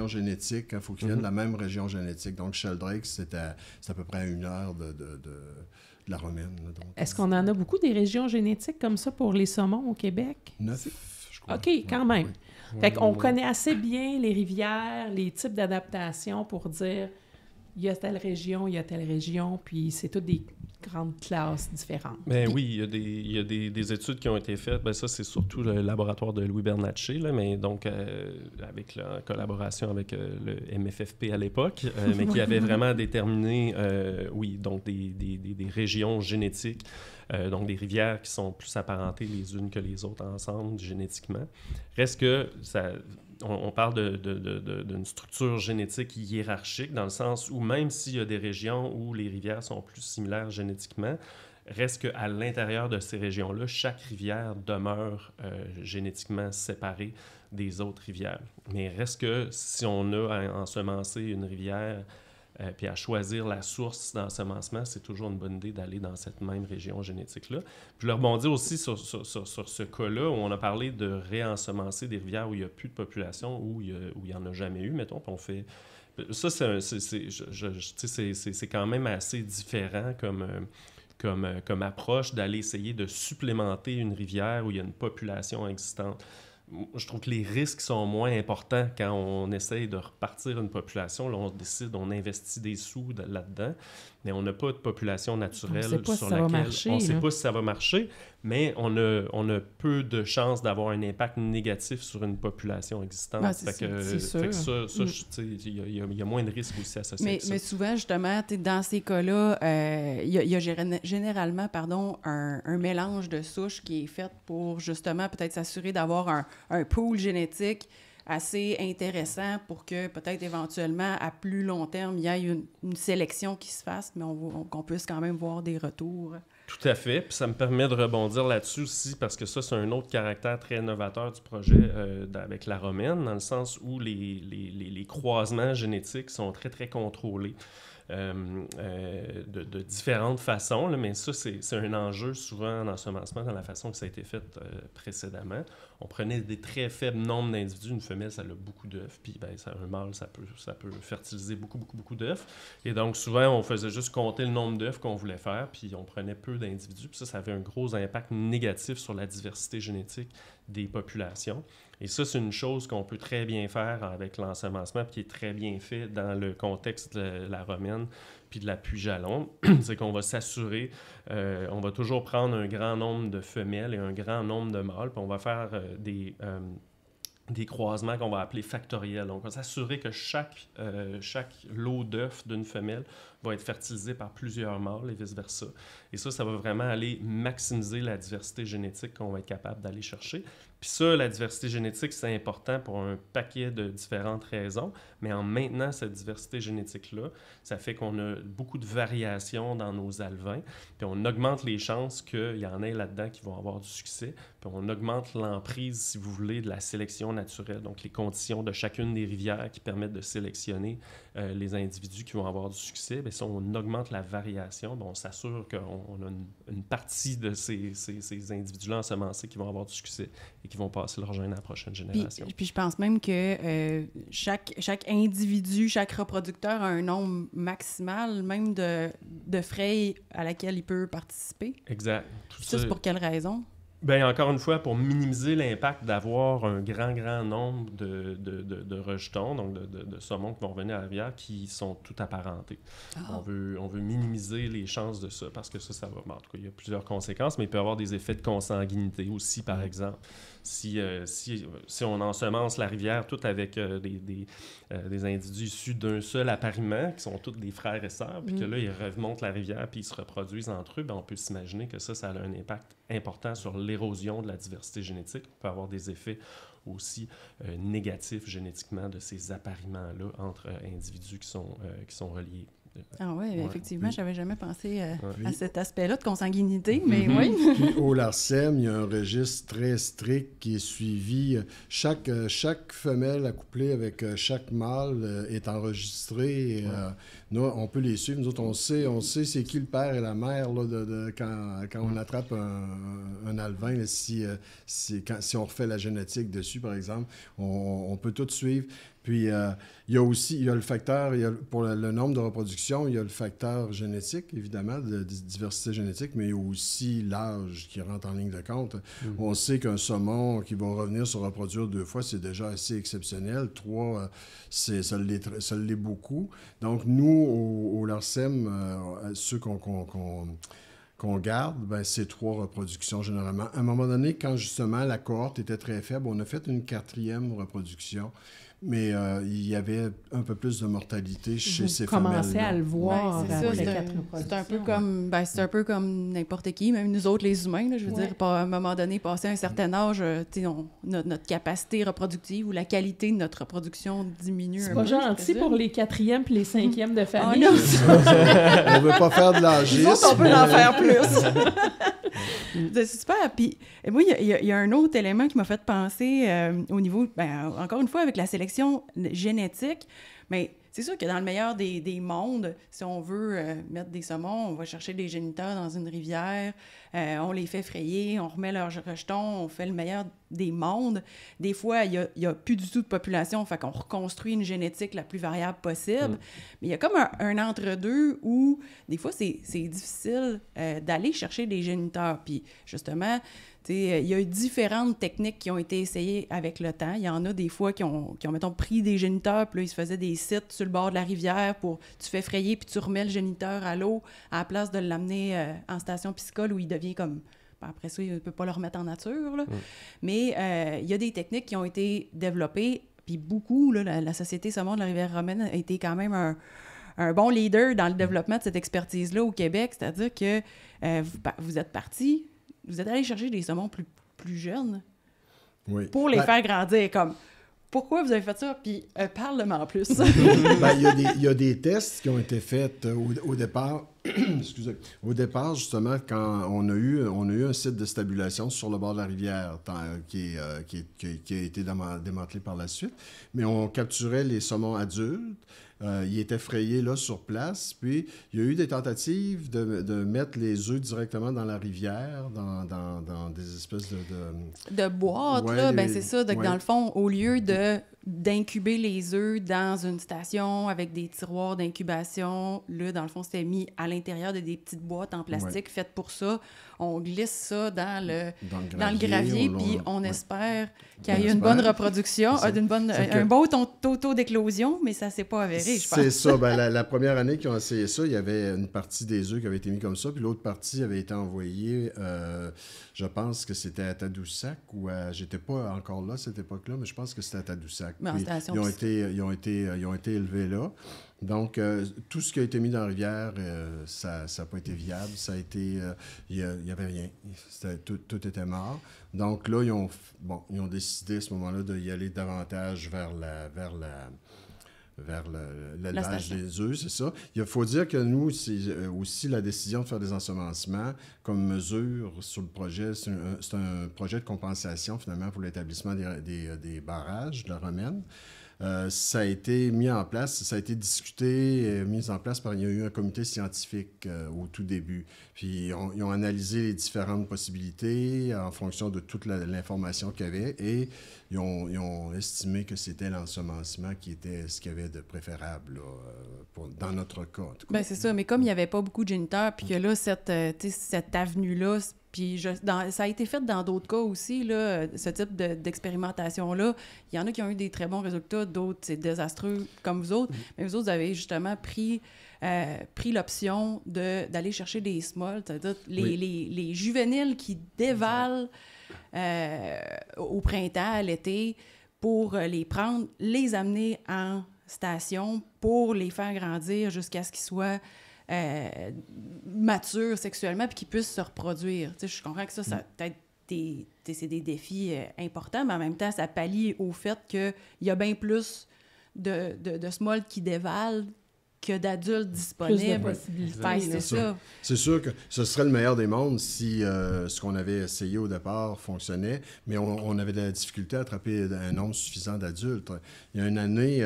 génétiques. Il faut qu'ils viennent de la même région génétique. Donc, Sheldrake, c'est à peu près à 1 heure de la romaine. Là, donc, est-ce qu'on en a beaucoup des régions génétiques comme ça pour les saumons au Québec? 9, je crois. OK, quand même. Oui. Fait qu'on connaît assez bien les rivières, les types d'adaptation pour dire il y a telle région, puis c'est toutes des grandes classes différentes. Ben oui, il y a des études qui ont été faites. Ben ça, c'est surtout le laboratoire de Louis Bernatchez, là, mais donc avec en collaboration avec le MFFP à l'époque, mais qui avait vraiment déterminé, donc des régions génétiques, donc des rivières qui sont plus apparentées les unes que les autres ensemble génétiquement. Reste que on parle d'une structure génétique hiérarchique, dans le sens où même s'il y a des régions où les rivières sont plus similaires génétiquement, reste qu'à l'intérieur de ces régions-là, chaque rivière demeure génétiquement séparée des autres rivières. Mais reste que si on a à ensemencer une rivière puis à choisir la source d'ensemencement, c'est toujours une bonne idée d'aller dans cette même région génétique-là. Puis je rebondis aussi sur ce cas-là où on a parlé de réensemencer des rivières où il n'y a plus de population, où il n'y en a jamais eu, mettons, puis on fait... Ça, c'est quand même assez différent comme approche d'aller essayer de supplémenter une rivière où il y a une population existante. Je trouve que les risques sont moins importants quand on essaye de repartir une population. Là, on investit des sous là-dedans, mais on n'a pas de population naturelle sur laquelle... On ne sait pas si ça va marcher, mais on a peu de chances d'avoir un impact négatif sur une population existante. C'est sûr. Il y a moins de risques aussi associés avec ça. Mais souvent, justement, dans ces cas-là, il y a généralement un mélange de souches qui est fait pour justement peut-être s'assurer d'avoir un pool génétique assez intéressant pour que peut-être éventuellement, à plus long terme, il y ait une sélection qui se fasse, mais qu'on puisse quand même voir des retours. Tout à fait. Puis ça me permet de rebondir là-dessus aussi, parce que ça, c'est un autre caractère très novateur du projet avec la romaine, dans le sens où les croisements génétiques sont très, très contrôlés. de différentes façons, là, mais ça, c'est un enjeu souvent en ensemencement dans la façon que ça a été fait précédemment. On prenait des très faibles nombres d'individus. Une femelle, ça a beaucoup d'œufs, puis un mâle, ça peut fertiliser beaucoup d'œufs. Et donc, souvent, on faisait juste compter le nombre d'œufs qu'on voulait faire, puis on prenait peu d'individus, puis ça avait un gros impact négatif sur la diversité génétique des populations. Et ça, c'est une chose qu'on peut très bien faire avec l'ensemencement, puis qui est très bien fait dans le contexte de la romaine puis de la puy-jalon. C'est qu'on va s'assurer, on va toujours prendre un grand nombre de femelles et un grand nombre de mâles, puis on va faire des croisements qu'on va appeler factoriels. Donc, on va s'assurer que chaque lot d'œufs d'une femelle va être fertilisé par plusieurs mâles et vice-versa. Et ça va vraiment aller maximiser la diversité génétique qu'on va être capable d'aller chercher. Puis ça, la diversité génétique, c'est important pour un paquet de différentes raisons, mais en maintenant cette diversité génétique-là, ça fait qu'on a beaucoup de variations dans nos alevins, puis on augmente les chances qu'il y en ait là-dedans qui vont avoir du succès, puis on augmente l'emprise, si vous voulez, de la sélection naturelle, donc les conditions de chacune des rivières qui permettent de sélectionner les individus qui vont avoir du succès. Bien, si on augmente la variation, bien, on s'assure qu'on a une partie de ces individus-là ensemencés qui vont avoir du succès et qui vont passer leur gène à la prochaine génération. Puis je pense même que chaque individu, chaque reproducteur a un nombre maximal, même de frayes à laquelle il peut participer. Exact. Ça, c'est pour quelle raison? Bien, encore une fois, pour minimiser l'impact d'avoir un grand nombre de rejetons, donc de saumons qui vont revenir à la rivière, qui sont tout apparentés. On veut minimiser les chances de ça, parce que ça va... En tout cas, il y a plusieurs conséquences, mais il peut y avoir des effets de consanguinité aussi, par exemple. Si on ensemence la rivière toute avec des individus issus d'un seul appariement, qui sont tous des frères et sœurs, puis que là, ils remontent la rivière, puis ils se reproduisent entre eux, bien, on peut s'imaginer que ça a un impact important sur l'érosion de la diversité génétique. On peut avoir des effets aussi négatifs génétiquement de ces appariements-là entre individus qui sont reliés. Ah oui, effectivement, puis, j'avais jamais pensé à cet aspect-là de consanguinité, mais oui. Puis au LARCEM, il y a un registre très strict qui est suivi. Chaque femelle accouplée avec chaque mâle est enregistrée. Et, nous, on peut les suivre. Nous autres, on sait c'est qui le père et la mère là, quand on attrape un alevin. Là, si on refait la génétique dessus, par exemple, on peut tout suivre. Puis, il y a le facteur, pour le nombre de reproductions, il y a le facteur génétique, évidemment, de diversité génétique, mais il y a aussi l'âge qui rentre en ligne de compte. On sait qu'un saumon qui va revenir se reproduire 2 fois, c'est déjà assez exceptionnel. 3, ça l'est beaucoup. Donc, nous, au LARCEM, ceux qu'on garde, ben, c'est 3 reproductions généralement. À un moment donné, quand justement la cohorte était très faible, on a fait une 4e reproduction. Mais il y avait un peu plus de mortalité chez ces femelles. Vous commencez à le voir. C'est un peu comme n'importe qui, même nous autres, les humains. Là, je veux dire, à un moment donné, passé un certain âge, notre capacité reproductive ou la qualité de notre reproduction diminue un peu. C'est pas gentil pour les 4e et les 5e de famille. On ne veut pas faire de l'âgisme. On peut en faire plus. C'est super. Puis, moi, il y a un autre élément qui m'a fait penser au niveau, encore une fois, avec la sélection génétique, mais c'est sûr que dans le meilleur des mondes, si on veut mettre des saumons, on va chercher des géniteurs dans une rivière, on les fait frayer, on remet leurs rejetons, on fait le meilleur des mondes. Des fois, il y a plus du tout de population, fait qu'on reconstruit une génétique la plus variable possible. Mais il y a comme un entre-deux où, des fois, c'est difficile d'aller chercher des géniteurs. Puis, justement, il y a eu différentes techniques qui ont été essayées avec le temps. Il y en a des fois qui ont mettons, pris des géniteurs, puis là, ils se faisaient des sites sur le bord de la rivière pour... Tu fais frayer, puis tu remets le géniteur à l'eau à la place de l'amener en station piscicole où il devient comme... Après ça, il ne peut pas le remettre en nature. Là. Mais il y a des techniques qui ont été développées, puis beaucoup, là, la Société saumon de la rivière romaine a été quand même un bon leader dans le développement de cette expertise-là au Québec. C'est-à-dire que vous êtes partis... Vous êtes allé chercher des saumons plus jeunes pour les faire grandir comme pourquoi vous avez fait ça? Puis parle-moi en plus. Il y a des tests qui ont été faits au départ. Excusez. Au départ, justement, quand on a eu un site de stabulation sur le bord de la rivière qui a été démantelé par la suite, mais on capturait les saumons adultes. Ils étaient frayés là sur place. Puis, il y a eu des tentatives de mettre les œufs directement dans la rivière, dans des espèces de boîtes, ouais, là, ben c'est ça. Donc, ouais. dans le fond, au lieu d'incuber les œufs dans une station avec des tiroirs d'incubation, là, dans le fond, c'était mis à l'intérieur de des petites boîtes en plastique faites pour ça. On glisse ça dans le gravier, puis on espère qu'il y ait une bonne reproduction, un beau taux d'éclosion, mais ça ne s'est pas avéré, je pense. C'est ça. Ben, la première année qu'ils ont essayé ça, il y avait une partie des œufs qui avait été mis comme ça, puis l'autre partie avait été envoyée, je pense que c'était à Tadoussac, ou j'étais pas encore là à cette époque-là, mais je pense que c'était à Tadoussac. Ils ont été élevés là. Donc, tout ce qui a été mis dans la rivière, ça n'a pas été viable. Ça a été... il n'y avait rien. Tout était mort. Donc là, ils ont décidé à ce moment-là d'y aller davantage vers l'élevage des œufs, c'est ça. Il faut dire que nous, c'est aussi la décision de faire des ensemencements comme mesure sur le projet. C'est un projet de compensation, finalement, pour l'établissement des barrages de la Romaine. Ça a été mis en place, ça a été discuté, mis en place il y a eu un comité scientifique au tout début. Puis ils ont analysé les différentes possibilités en fonction de toute l'information qu'il y avait et ils ont estimé que c'était l'ensemencement qui était ce qu'il y avait de préférable là, dans notre cas. En tout cas. Ben c'est ça, mais comme il n'y avait pas beaucoup de géniteurs, puis que là, cette avenue-là, puis ça a été fait dans d'autres cas aussi, là, ce type d'expérimentation-là. Il y en a qui ont eu des très bons résultats, d'autres, c'est désastreux comme vous autres. Mais vous autres, vous avez justement pris l'option d'aller chercher des smolts, c'est-à-dire les juvéniles qui dévalent au printemps, à l'été, pour les prendre, les amener en station pour les faire grandir jusqu'à ce qu'ils soient matures sexuellement puis qu'ils puissent se reproduire. Tu sais, je comprends que ça peut-être c'est des défis importants, mais en même temps, ça pallie au fait qu'il y a bien plus de smolts qui dévalent que d'adultes disponibles. Plus de possibilités. C'est ça. C'est sûr que ce serait le meilleur des mondes si ce qu'on avait essayé au départ fonctionnait, mais on avait de la difficulté à attraper un nombre suffisant d'adultes. Il y a une année,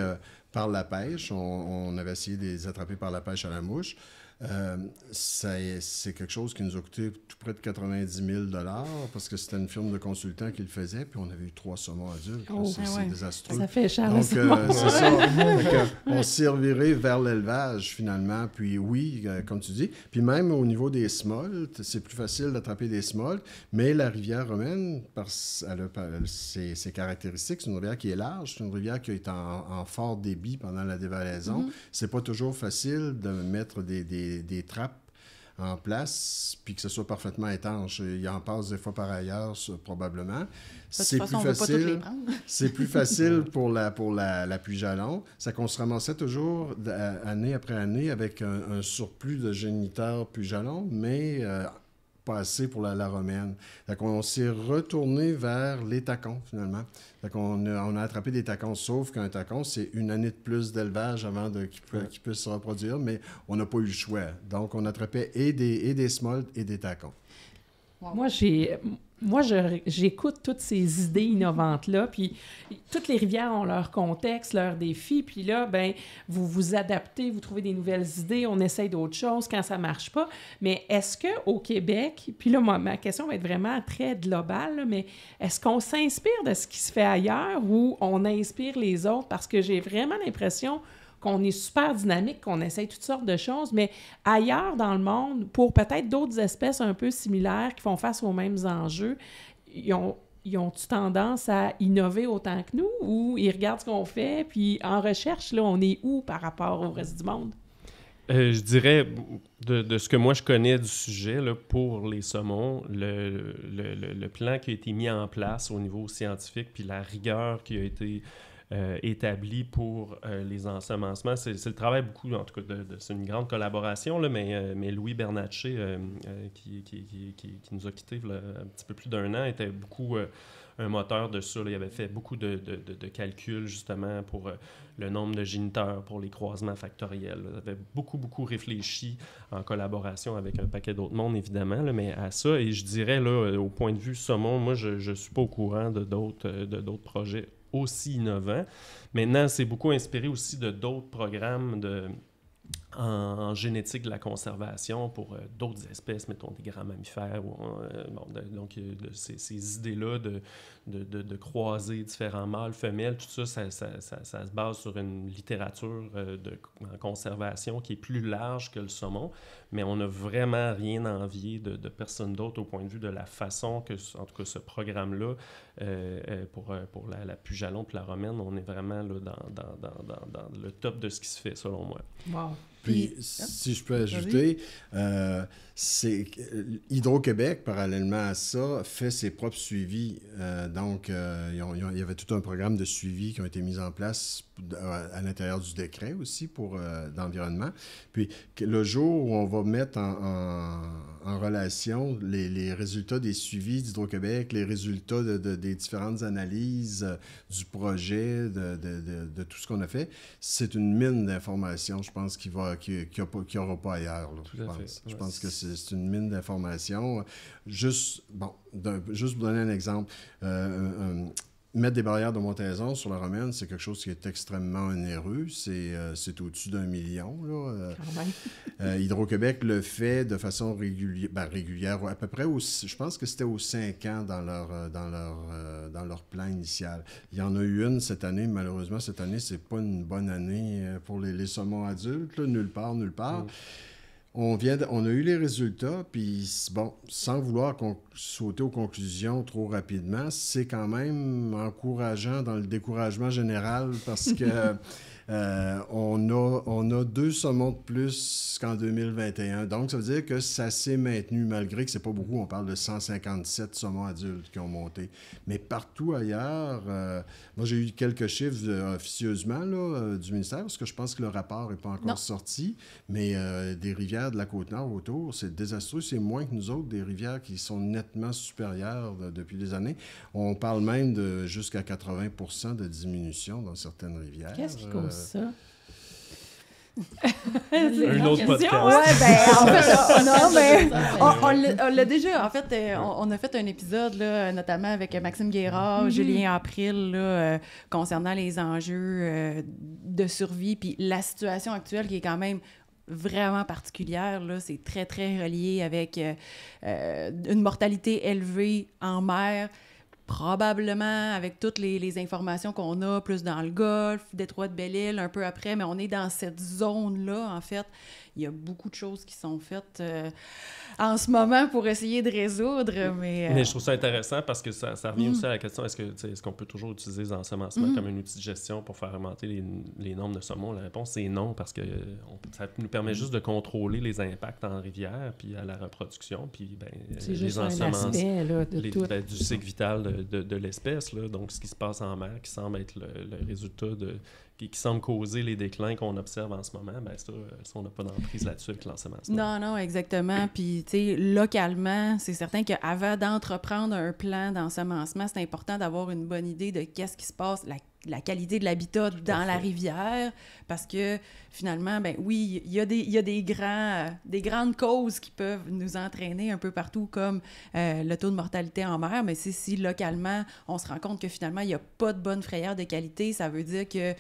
par la pêche, on avait essayé de les attraper par la pêche à la mouche. C'est quelque chose qui nous a coûté tout près de 90 000 $ parce que c'était une firme de consultants qui le faisait, puis on avait eu 3 saumons adultes. C'est désastreux. Ça fait cher. Donc, c'est ça. On s'est reviré vers l'élevage, finalement. Puis oui, comme tu dis. Puis même au niveau des smolts, c'est plus facile d'attraper des smolts, mais la rivière romaine, elle a ses caractéristiques. C'est une rivière qui est large, c'est une rivière qui est en fort débit pendant la dévalaison. C'est pas toujours facile de mettre des trappes en place, puis que ce soit parfaitement étanche. Il en passe des fois par ailleurs, probablement. C'est plus facile pour la puijalon. C'est qu'on se ramassait toujours, année après année, avec un surplus de géniteurs puijalon, mais pas assez pour la romaine. Donc, on s'est retourné vers les tacons, finalement. Donc, on a attrapé des tacons, sauf qu'un tacon, c'est une année de plus d'élevage avant qu'il puisse se reproduire, mais on n'a pas eu le choix. Donc, on attrapait et des smolts et des tacons. Wow. Moi, j'écoute toutes ces idées innovantes-là, puis toutes les rivières ont leur contexte, leurs défis, puis là, ben vous vous adaptez, vous trouvez des nouvelles idées, on essaye d'autres choses quand ça marche pas. Mais est-ce qu'au Québec, puis là, ma question va être vraiment très globale, là, mais est-ce qu'on s'inspire de ce qui se fait ailleurs ou on inspire les autres? Parce que j'ai vraiment l'impression qu'on est super dynamique, qu'on essaye toutes sortes de choses, mais ailleurs dans le monde, pour peut-être d'autres espèces un peu similaires qui font face aux mêmes enjeux, ils ont-tu tendance à innover autant que nous ou ils regardent ce qu'on fait, puis en recherche, là, on est où par rapport au reste du monde? Je dirais, de ce que moi je connais du sujet, là, pour les saumons, le plan qui a été mis en place au niveau scientifique, puis la rigueur qui a été établi pour les ensemencements. C'est le travail beaucoup, en tout cas, c'est une grande collaboration, là, mais Louis Bernatchez, qui nous a quittés un petit peu plus d'1 an, était beaucoup un moteur de ça. Là. Il avait fait beaucoup de calculs, justement, pour le nombre de géniteurs, pour les croisements factoriels. Là. Il avait beaucoup réfléchi en collaboration avec un paquet d'autres mondes, évidemment, là, mais à ça, et je dirais, là, au point de vue saumon, moi, je ne suis pas au courant de d'autres projets aussi innovants. Maintenant, c'est beaucoup inspiré aussi de d'autres programmes en génétique de la conservation pour d'autres espèces, mettons des grands mammifères. Donc, ces idées-là de croiser différents mâles, femelles, tout ça se base sur une littérature en conservation qui est plus large que le saumon, mais on n'a vraiment rien à envier de personne d'autre au point de vue de la façon que, en tout cas, ce programme-là, pour la Pujalon et la romaine, on est vraiment là, dans le top de ce qui se fait, selon moi. Wow. Puis, si je peux ajouter, c'est Hydro-Québec, parallèlement à ça, fait ses propres suivis. Donc, il y avait tout un programme de suivi qui ont été mis en place à l'intérieur du décret aussi pour l'environnement. Puis, le jour où on va mettre en relation les résultats des suivis d'Hydro-Québec, les résultats des différentes analyses du projet, de tout ce qu'on a fait, c'est une mine d'informations, je pense, qu'il n'y aura pas ailleurs. Là, je pense que c'est une mine d'informations. Juste pour donner un exemple, mettre des barrières de montaison sur la romaine, c'est quelque chose qui est extrêmement onéreux. C'est au-dessus d'1 million. Hydro-Québec le fait de façon régulière, à peu près, je pense que c'était aux 5 ans dans leur plan initial. Il y en a eu une cette année. Malheureusement, cette année, c'est pas une bonne année pour les saumons adultes. Là, nulle part. On a eu les résultats, puis bon, sans vouloir sauter aux conclusions trop rapidement, c'est quand même encourageant dans le découragement général parce que on a 2 saumons de plus qu'en 2021. Donc, ça veut dire que ça s'est maintenu, malgré que c'est pas beaucoup. On parle de 157 saumons adultes qui ont monté. Mais partout ailleurs, moi, j'ai eu quelques chiffres officieusement là, du ministère, parce que je pense que le rapport n'est pas encore sorti. Mais des rivières de la Côte-Nord autour, c'est désastreux. C'est moins que nous autres, des rivières qui sont nettement supérieures depuis des années. On parle même de jusqu'à 80% de diminution dans certaines rivières. Qu'est-ce qui cause ça? Un autre podcast. Ouais, on l'a déjà. En fait, on a fait un épisode, là, notamment avec Maxime Guérard, Julien April, là, concernant les enjeux de survie, puis la situation actuelle qui est quand même vraiment particulière, là, c'est très, très relié avec une mortalité élevée en mer, probablement avec toutes les informations qu'on a, plus dans le Golfe, Détroit de Belle-Île, un peu après, mais on est dans cette zone-là, en fait. Il y a beaucoup de choses qui sont faites en ce moment pour essayer de résoudre, mais je trouve ça intéressant parce que ça revient aussi à la question, est-ce qu'on peut toujours utiliser les ensemencements comme un outil de gestion pour faire augmenter les nombres de saumons? La réponse, c'est non, parce que ça nous permet juste de contrôler les impacts en rivière, puis à la reproduction, puis c'est juste un aspect là, de tout. Du cycle vital de l'espèce, là. Donc ce qui se passe en mer, qui semble être le résultat qui semble causer les déclins qu'on observe en ce moment, ça on n'a pas d'emprise là-dessus avec l'ensemencement. Non, exactement. Puis, tu sais, localement, c'est certain qu'avant d'entreprendre un plan d'ensemencement, c'est important d'avoir une bonne idée de qu'est-ce qui se passe, la qualité de l'habitat dans la rivière, parce que finalement, oui, il y a des grandes causes qui peuvent nous entraîner un peu partout, comme le taux de mortalité en mer, mais si localement, on se rend compte que finalement, il n'y a pas de bonne frayère de qualité, ça veut dire que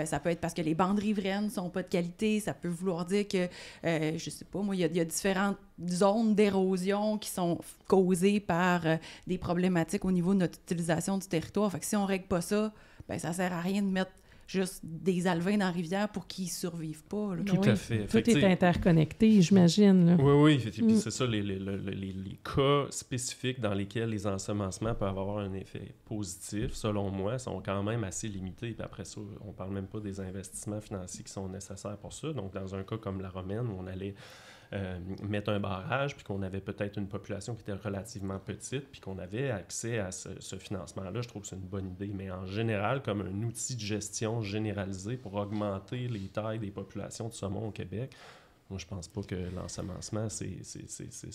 ça peut être parce que les bandes riveraines ne sont pas de qualité, ça peut vouloir dire que, je sais pas, moi, il y a différentes zones d'érosion qui sont causées par des problématiques au niveau de notre utilisation du territoire. Fait que si on ne règle pas ça, ça sert à rien de mettre juste des alevins dans la rivière pour qu'ils ne survivent pas. Là. Tout à fait. Tout est interconnecté, j'imagine. Là. Oui. Puis c'est ça, les cas spécifiques dans lesquels les ensemencements peuvent avoir un effet positif, selon moi, sont quand même assez limités. Puis après ça, on ne parle même pas des investissements financiers qui sont nécessaires pour ça. Donc, dans un cas comme la romaine, où on allait mettre un barrage, puis qu'on avait peut-être une population qui était relativement petite, puis qu'on avait accès à ce financement-là, je trouve que c'est une bonne idée. Mais en général, comme un outil de gestion généralisé pour augmenter les tailles des populations de saumon au Québec, Moi, je pense pas que l'ensemencement, c'est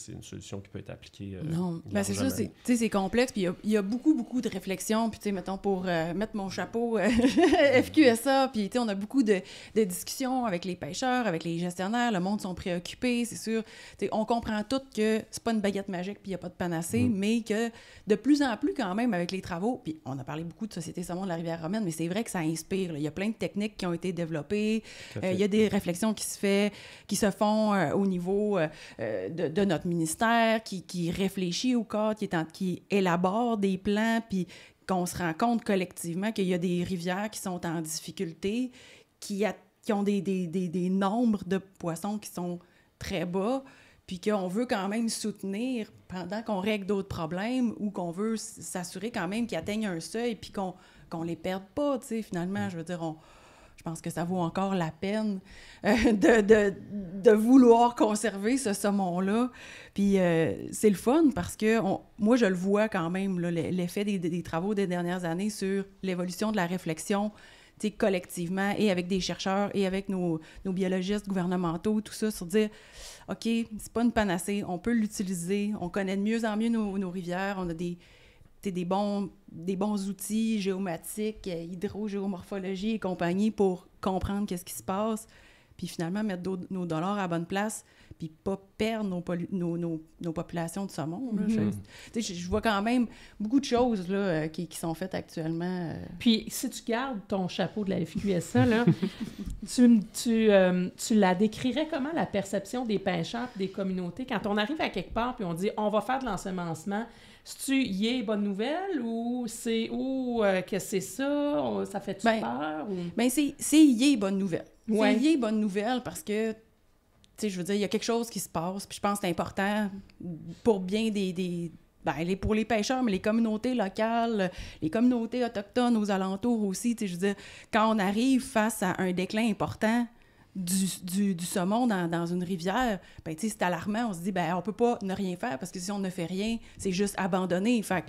une solution qui peut être appliquée. Non, ben c'est ça, c'est complexe, puis il y a beaucoup, beaucoup de réflexions, puis mettons, pour mettre mon chapeau FQSA, puis on a beaucoup de discussions avec les pêcheurs, avec les gestionnaires, le monde sont préoccupés, c'est sûr. On comprend tous que c'est pas une baguette magique, puis il n'y a pas de panacée, mais que de plus en plus, quand même, avec les travaux, puis on a parlé beaucoup de Société Saumon de la Rivière-Romaine, mais c'est vrai que ça inspire. Là. Il y a plein de techniques qui ont été développées, il y a des réflexions qui se font au niveau de notre ministère, qui réfléchit au cadre, qui élabore des plans, puis qu'on se rend compte collectivement qu'il y a des rivières qui sont en difficulté, qui ont des nombres de poissons qui sont très bas, puis qu'on veut quand même soutenir pendant qu'on règle d'autres problèmes ou qu'on veut s'assurer quand même qu'ils atteignent un seuil puis qu'on les perde pas, tu sais, finalement, je veux dire, je pense que ça vaut encore la peine de vouloir conserver ce saumon-là. Puis c'est le fun parce que moi, je le vois quand même, là, l'effet des travaux des dernières années sur l'évolution de la réflexion collectivement et avec des chercheurs et avec nos biologistes gouvernementaux, tout ça, sur dire, OK, c'est pas une panacée, on peut l'utiliser, on connaît de mieux en mieux nos rivières, on a des bons outils géomatiques, hydrogéomorphologie et compagnie pour comprendre qu'est-ce qui se passe, puis finalement mettre nos dollars à la bonne place, puis pas perdre nos populations de saumon. Là. Je vois quand même beaucoup de choses là, qui sont faites actuellement. Puis si tu gardes ton chapeau de la FQSA, là, tu la décrirais comment, la perception des pêcheurs et des communautés, quand on arrive à quelque part puis on dit « on va faire de l'ensemencement », c'est-tu « yé, bonne nouvelle » ou c'est « que c'est ça, ça fait-tu peur? » Bien, c'est « yé, bonne nouvelle ». Ouais. C'est « yé, bonne nouvelle » parce que, tu sais, je veux dire, il y a quelque chose qui se passe, puis je pense que c'est important pour bien pour les pêcheurs, mais les communautés locales, les communautés autochtones aux alentours aussi, tu sais, je veux dire, quand on arrive face à un déclin important du saumon dans une rivière, ben tu sais, c'est alarmant. On se dit, ben on peut pas ne rien faire parce que si on ne fait rien, c'est juste abandonner. Fait que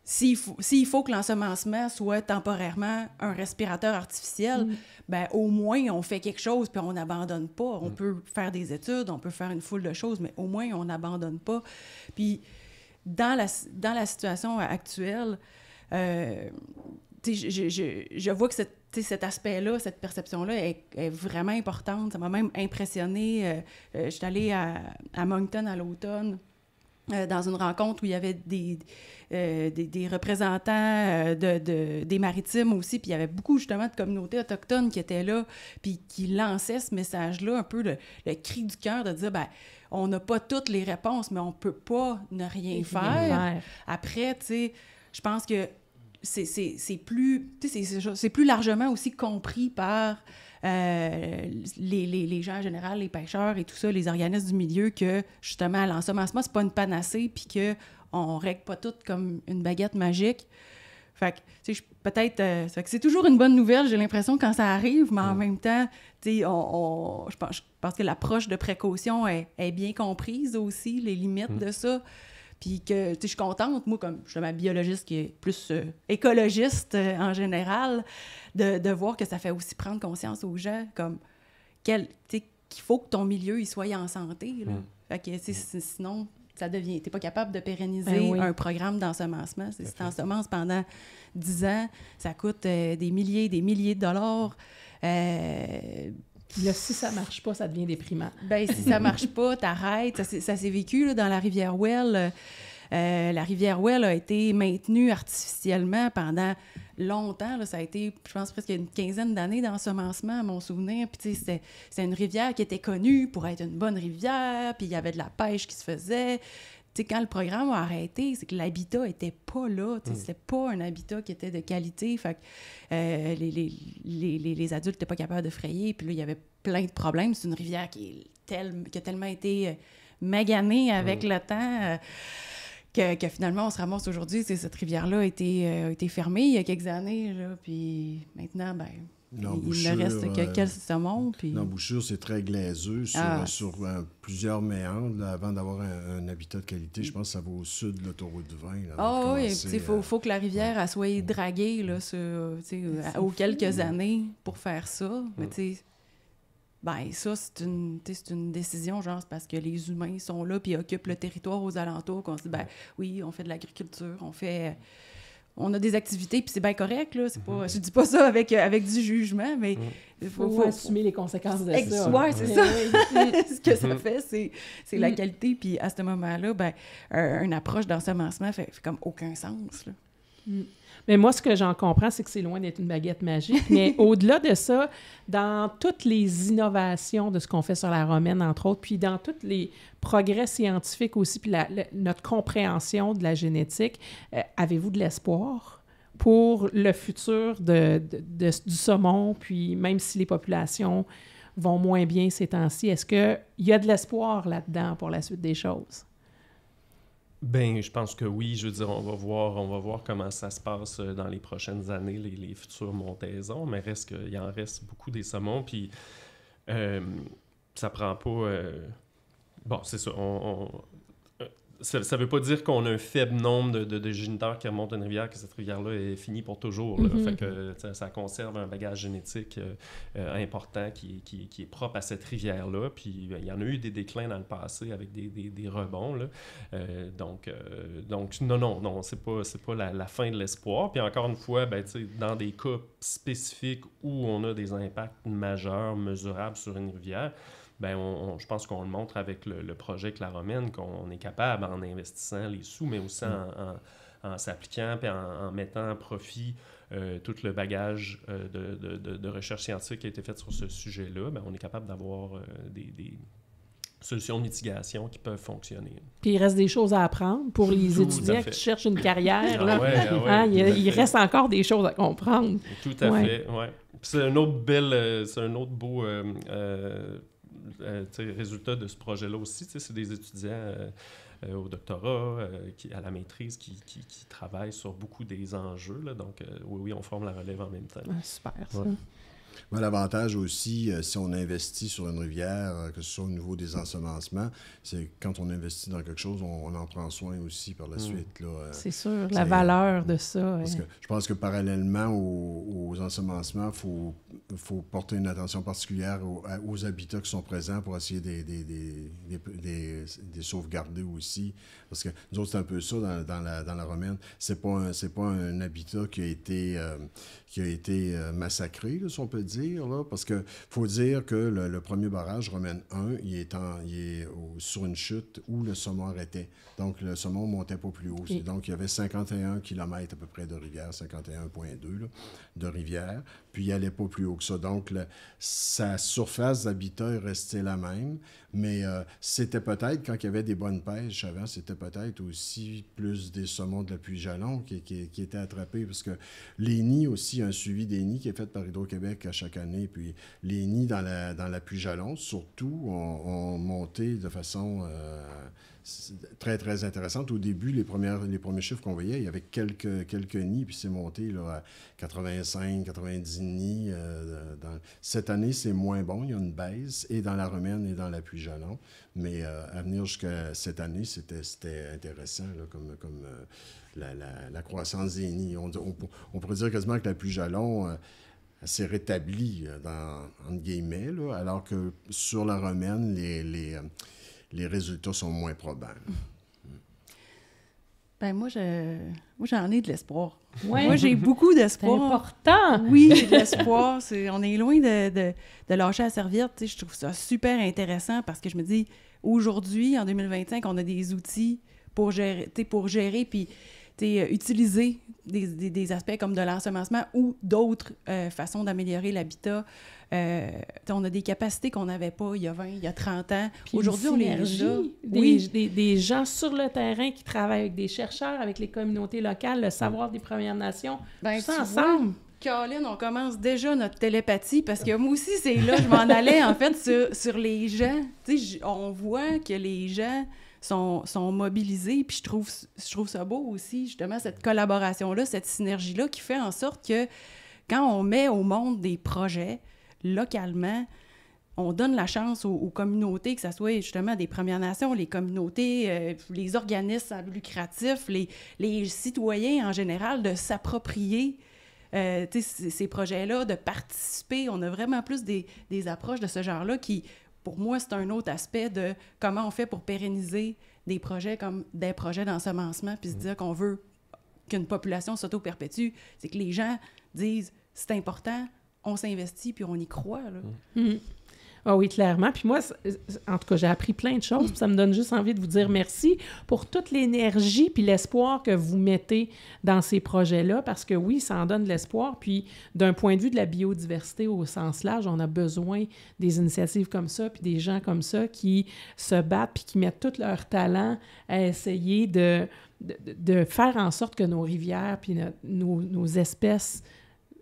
s'il faut que l'ensemencement soit temporairement un respirateur artificiel, ben au moins on fait quelque chose puis on n'abandonne pas. On peut faire des études, on peut faire une foule de choses, mais au moins on n'abandonne pas. Puis dans la situation actuelle, je vois que cet aspect-là, cette perception-là est vraiment importante. Ça m'a même impressionnée. Je suis allée à Moncton à l'automne dans une rencontre où il y avait des représentants des maritimes aussi, puis il y avait beaucoup justement de communautés autochtones qui étaient là, puis qui lançaient ce message-là, un peu le cri du cœur de dire, ben on n'a pas toutes les réponses, mais on peut pas ne rien faire. Après, tu sais, je pense que c'est plus largement aussi compris par les gens en général, les pêcheurs et tout ça, les organismes du milieu, que justement l'ensemencement, c'est pas une panacée puis qu'on règle pas tout comme une baguette magique. Fait que, tu sais, peut-être... que c'est toujours une bonne nouvelle, j'ai l'impression, quand ça arrive, mais en même temps, tu sais, je pense que l'approche de précaution est bien comprise aussi, les limites de ça. Puis que, tu sais, je suis contente, moi, comme je suis ma biologiste qui est plus écologiste en général, de voir que ça fait aussi prendre conscience aux gens, comme, qu'il faut que ton milieu, il soit en santé, là. Fait que, sinon, ça devient... T'es pas capable de pérenniser un programme d'ensemencement. Si t'ensemences pendant 10 ans, ça coûte des milliers de dollars. Là, si ça marche pas, ça devient déprimant. Bien, si ça marche pas, t'arrêtes. Ça s'est vécu là, dans la rivière Well. La rivière Well a été maintenue artificiellement pendant longtemps. Là. Ça a été, je pense, presque une quinzaine d'années d'ensemencement, à mon souvenir. Puis, tu sais, c'est une rivière qui était connue pour être une bonne rivière. Puis, il y avait de la pêche qui se faisait. Tu sais, quand le programme a arrêté, c'est que l'habitat était pas là. C'était pas un habitat qui était de qualité. Fait que les adultes n'étaient pas capables de frayer. Puis là, il y avait plein de problèmes. C'est une rivière qui a tellement été maganée avec le temps que finalement, on se ramasse aujourd'hui. Cette rivière-là a été fermée il y a quelques années. Là, puis maintenant, ben il ne reste que quelques saumons. Puis... L'embouchure, c'est très glaiseux sur plusieurs méandres là, avant d'avoir un habitat de qualité. Je pense que ça va au sud de l'autoroute du vin. Oui, il faut que la rivière elle soit draguée là, aux quelques années pour faire ça. Mais ben ça, c'est une décision, genre, c'est parce que les humains sont là puis occupent le territoire aux alentours qu'on se dit, ben oui, on fait de l'agriculture, on a des activités, puis c'est bien correct, là. C'est pas, je dis pas ça avec du jugement, mais il faut assumer les conséquences de ça. Oui, c'est ça. Ce que ça fait, c'est la qualité. Puis à ce moment-là, ben, une approche d'ensemencement fait comme aucun sens, là. Mais moi, ce que j'en comprends, c'est que c'est loin d'être une baguette magique. Mais au-delà de ça, dans toutes les innovations de ce qu'on fait sur la romaine, entre autres, puis dans tous les progrès scientifiques aussi, puis notre compréhension de la génétique, avez-vous de l'espoir pour le futur du saumon? Puis même si les populations vont moins bien ces temps-ci, est-ce qu'il y a de l'espoir là-dedans pour la suite des choses? Ben, je pense que oui. Je veux dire, on va voir comment ça se passe dans les prochaines années, les futures montaisons, mais il en reste beaucoup des saumons, puis ça prend pas... Bon, c'est ça, ça veut pas dire qu'on a un faible nombre de géniteurs qui remontent une rivière, que cette rivière-là est finie pour toujours. Là. Fait que ça conserve un bagage génétique important qui est propre à cette rivière-là. Puis il y en a eu des déclins dans le passé avec des rebonds. Là. Donc non, c'est pas la fin de l'espoir. Puis encore une fois, ben, dans des cas spécifiques où on a des impacts majeurs, mesurables sur une rivière, ben je pense qu'on le montre avec le projet Claromaine, qu'on est capable, en investissant les sous, mais aussi en s'appliquant et en mettant à profit tout le bagage de recherche scientifique qui a été fait sur ce sujet-là, ben on est capable d'avoir des solutions de mitigation qui peuvent fonctionner. Puis il reste des choses à apprendre pour les étudiants qui cherchent une carrière. Là. Il reste encore des choses à comprendre. Tout à fait, oui. C'est un autre beau... résultat de ce projet-là aussi, c'est des étudiants au doctorat, à la maîtrise, qui travaillent sur beaucoup des enjeux. Là, donc, oui, on forme la relève en même temps. Super, ça. Ouais. Ben, l'avantage aussi, si on investit sur une rivière, que ce soit au niveau des ensemencements, c'est quand on investit dans quelque chose, on en prend soin aussi par la suite. Là, c'est sûr, la valeur de ça. Parce que je pense que parallèlement aux ensemencements, il faut porter une attention particulière aux habitats qui sont présents pour essayer des sauvegarder aussi. Parce que nous autres, c'est un peu ça dans la romaine. C'est pas un habitat qui a été massacré, là, si on peut dire, là, parce que faut dire que le premier barrage, Romaine 1, il est sur une chute où le saumon arrêtait. Donc, le saumon ne montait pas plus haut. Donc, il y avait 51 km à peu près de rivière, 51,2 là, de rivière, puis il n'allait pas plus haut que ça. Donc, sa surface d'habitat est restée la même, mais c'était peut-être, quand il y avait des bonnes pêches avant, c'était peut-être aussi plus des saumons de la Puy-Jalon qui étaient attrapés, parce que les nids aussi, il y a un suivi des nids qui est fait par Hydro-Québec à chaque année, puis les nids dans la Puy-Jalon, surtout, ont monté de façon très, très intéressante. Au début, les premiers chiffres qu'on voyait, il y avait quelques nids, puis c'est monté là, à 85, 90 nids. Cette année, c'est moins bon, il y a une baisse, et dans la Romaine et dans la Puy-Jalon, mais à venir jusqu'à cette année, c'était intéressant, là, comme la croissance des nids. On pourrait dire quasiment que la Puy-Jalon s'est rétablie, entre guillemets, là, alors que sur la Romaine, les résultats sont moins probants. Ben moi, j'en ai de l'espoir. Ouais. Moi, j'ai beaucoup d'espoir. C'est important! Oui, j'ai de l'espoir. On est loin de lâcher la serviette. Je trouve ça super intéressant parce que je me dis, aujourd'hui, en 2025, on a des outils pour gérer puis utiliser des aspects comme de l'ensemencement ou d'autres façons d'améliorer l'habitat. On a des capacités qu'on n'avait pas il y a 20, il y a 30 ans. Puis aujourd'hui, on est déjà... Des gens sur le terrain qui travaillent avec des chercheurs, avec les communautés locales, le savoir des Premières Nations, tout ça ensemble. Caroline, on commence déjà notre télépathie parce que moi aussi, c'est là, je m'en allais en fait sur les gens. On voit que les gens sont mobilisés, puis je trouve ça beau aussi, justement, cette collaboration-là, cette synergie-là qui fait en sorte que quand on met au monde des projets localement, on donne la chance aux communautés, que ce soit justement des Premières Nations, les communautés, les organismes lucratifs, les citoyens en général, de s'approprier ces projets-là, de participer. On a vraiment plus des approches de ce genre-là qui, pour moi, c'est un autre aspect de comment on fait pour pérenniser des projets comme des projets d'ensemencement, puis se dire qu'on veut qu'une population s'auto-perpétue. C'est que les gens disent, c'est important, on s'investit, puis on y croit. Là. Ah oui, clairement. Puis moi, en tout cas, j'ai appris plein de choses, puis ça me donne juste envie de vous dire merci pour toute l'énergie puis l'espoir que vous mettez dans ces projets-là, parce que oui, ça en donne de l'espoir. Puis d'un point de vue de la biodiversité au sens large, on a besoin des initiatives comme ça, puis des gens comme ça qui se battent puis qui mettent tout leur talent à essayer de faire en sorte que nos rivières puis nos espèces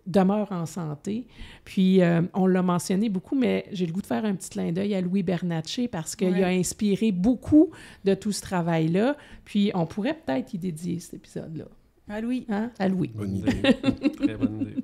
demeure en santé. Puis, on l'a mentionné beaucoup, mais j'ai le goût de faire un petit clin d'œil à Louis Bernatchez parce qu'il a inspiré beaucoup de tout ce travail-là. Puis, on pourrait peut-être y dédier cet épisode-là. À Louis. Hein? À Louis. Bonne idée. Très bonne idée.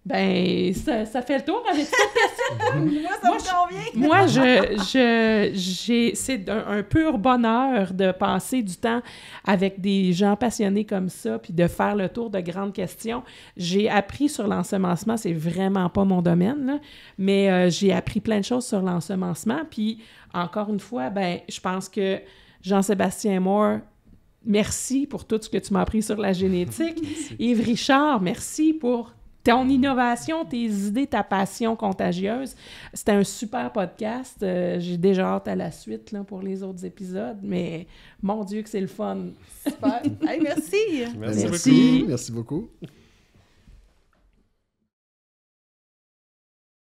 Ben, ça fait le tour avec cette question. Moi, ça me Moi, convient. c'est un pur bonheur de passer du temps avec des gens passionnés comme ça, puis de faire le tour de grandes questions. J'ai appris sur l'ensemencement, c'est vraiment pas mon domaine, là, mais j'ai appris plein de choses sur l'ensemencement. Puis, encore une fois, ben, je pense que Jean-Sébastien Moore, merci pour tout ce que tu m'as appris sur la génétique. Yves Richard, merci pour ton innovation, tes idées, ta passion contagieuse. C'était un super podcast. J'ai déjà hâte à la suite là, pour les autres épisodes, mais mon Dieu que c'est le fun. Super. Hey, merci. Merci beaucoup.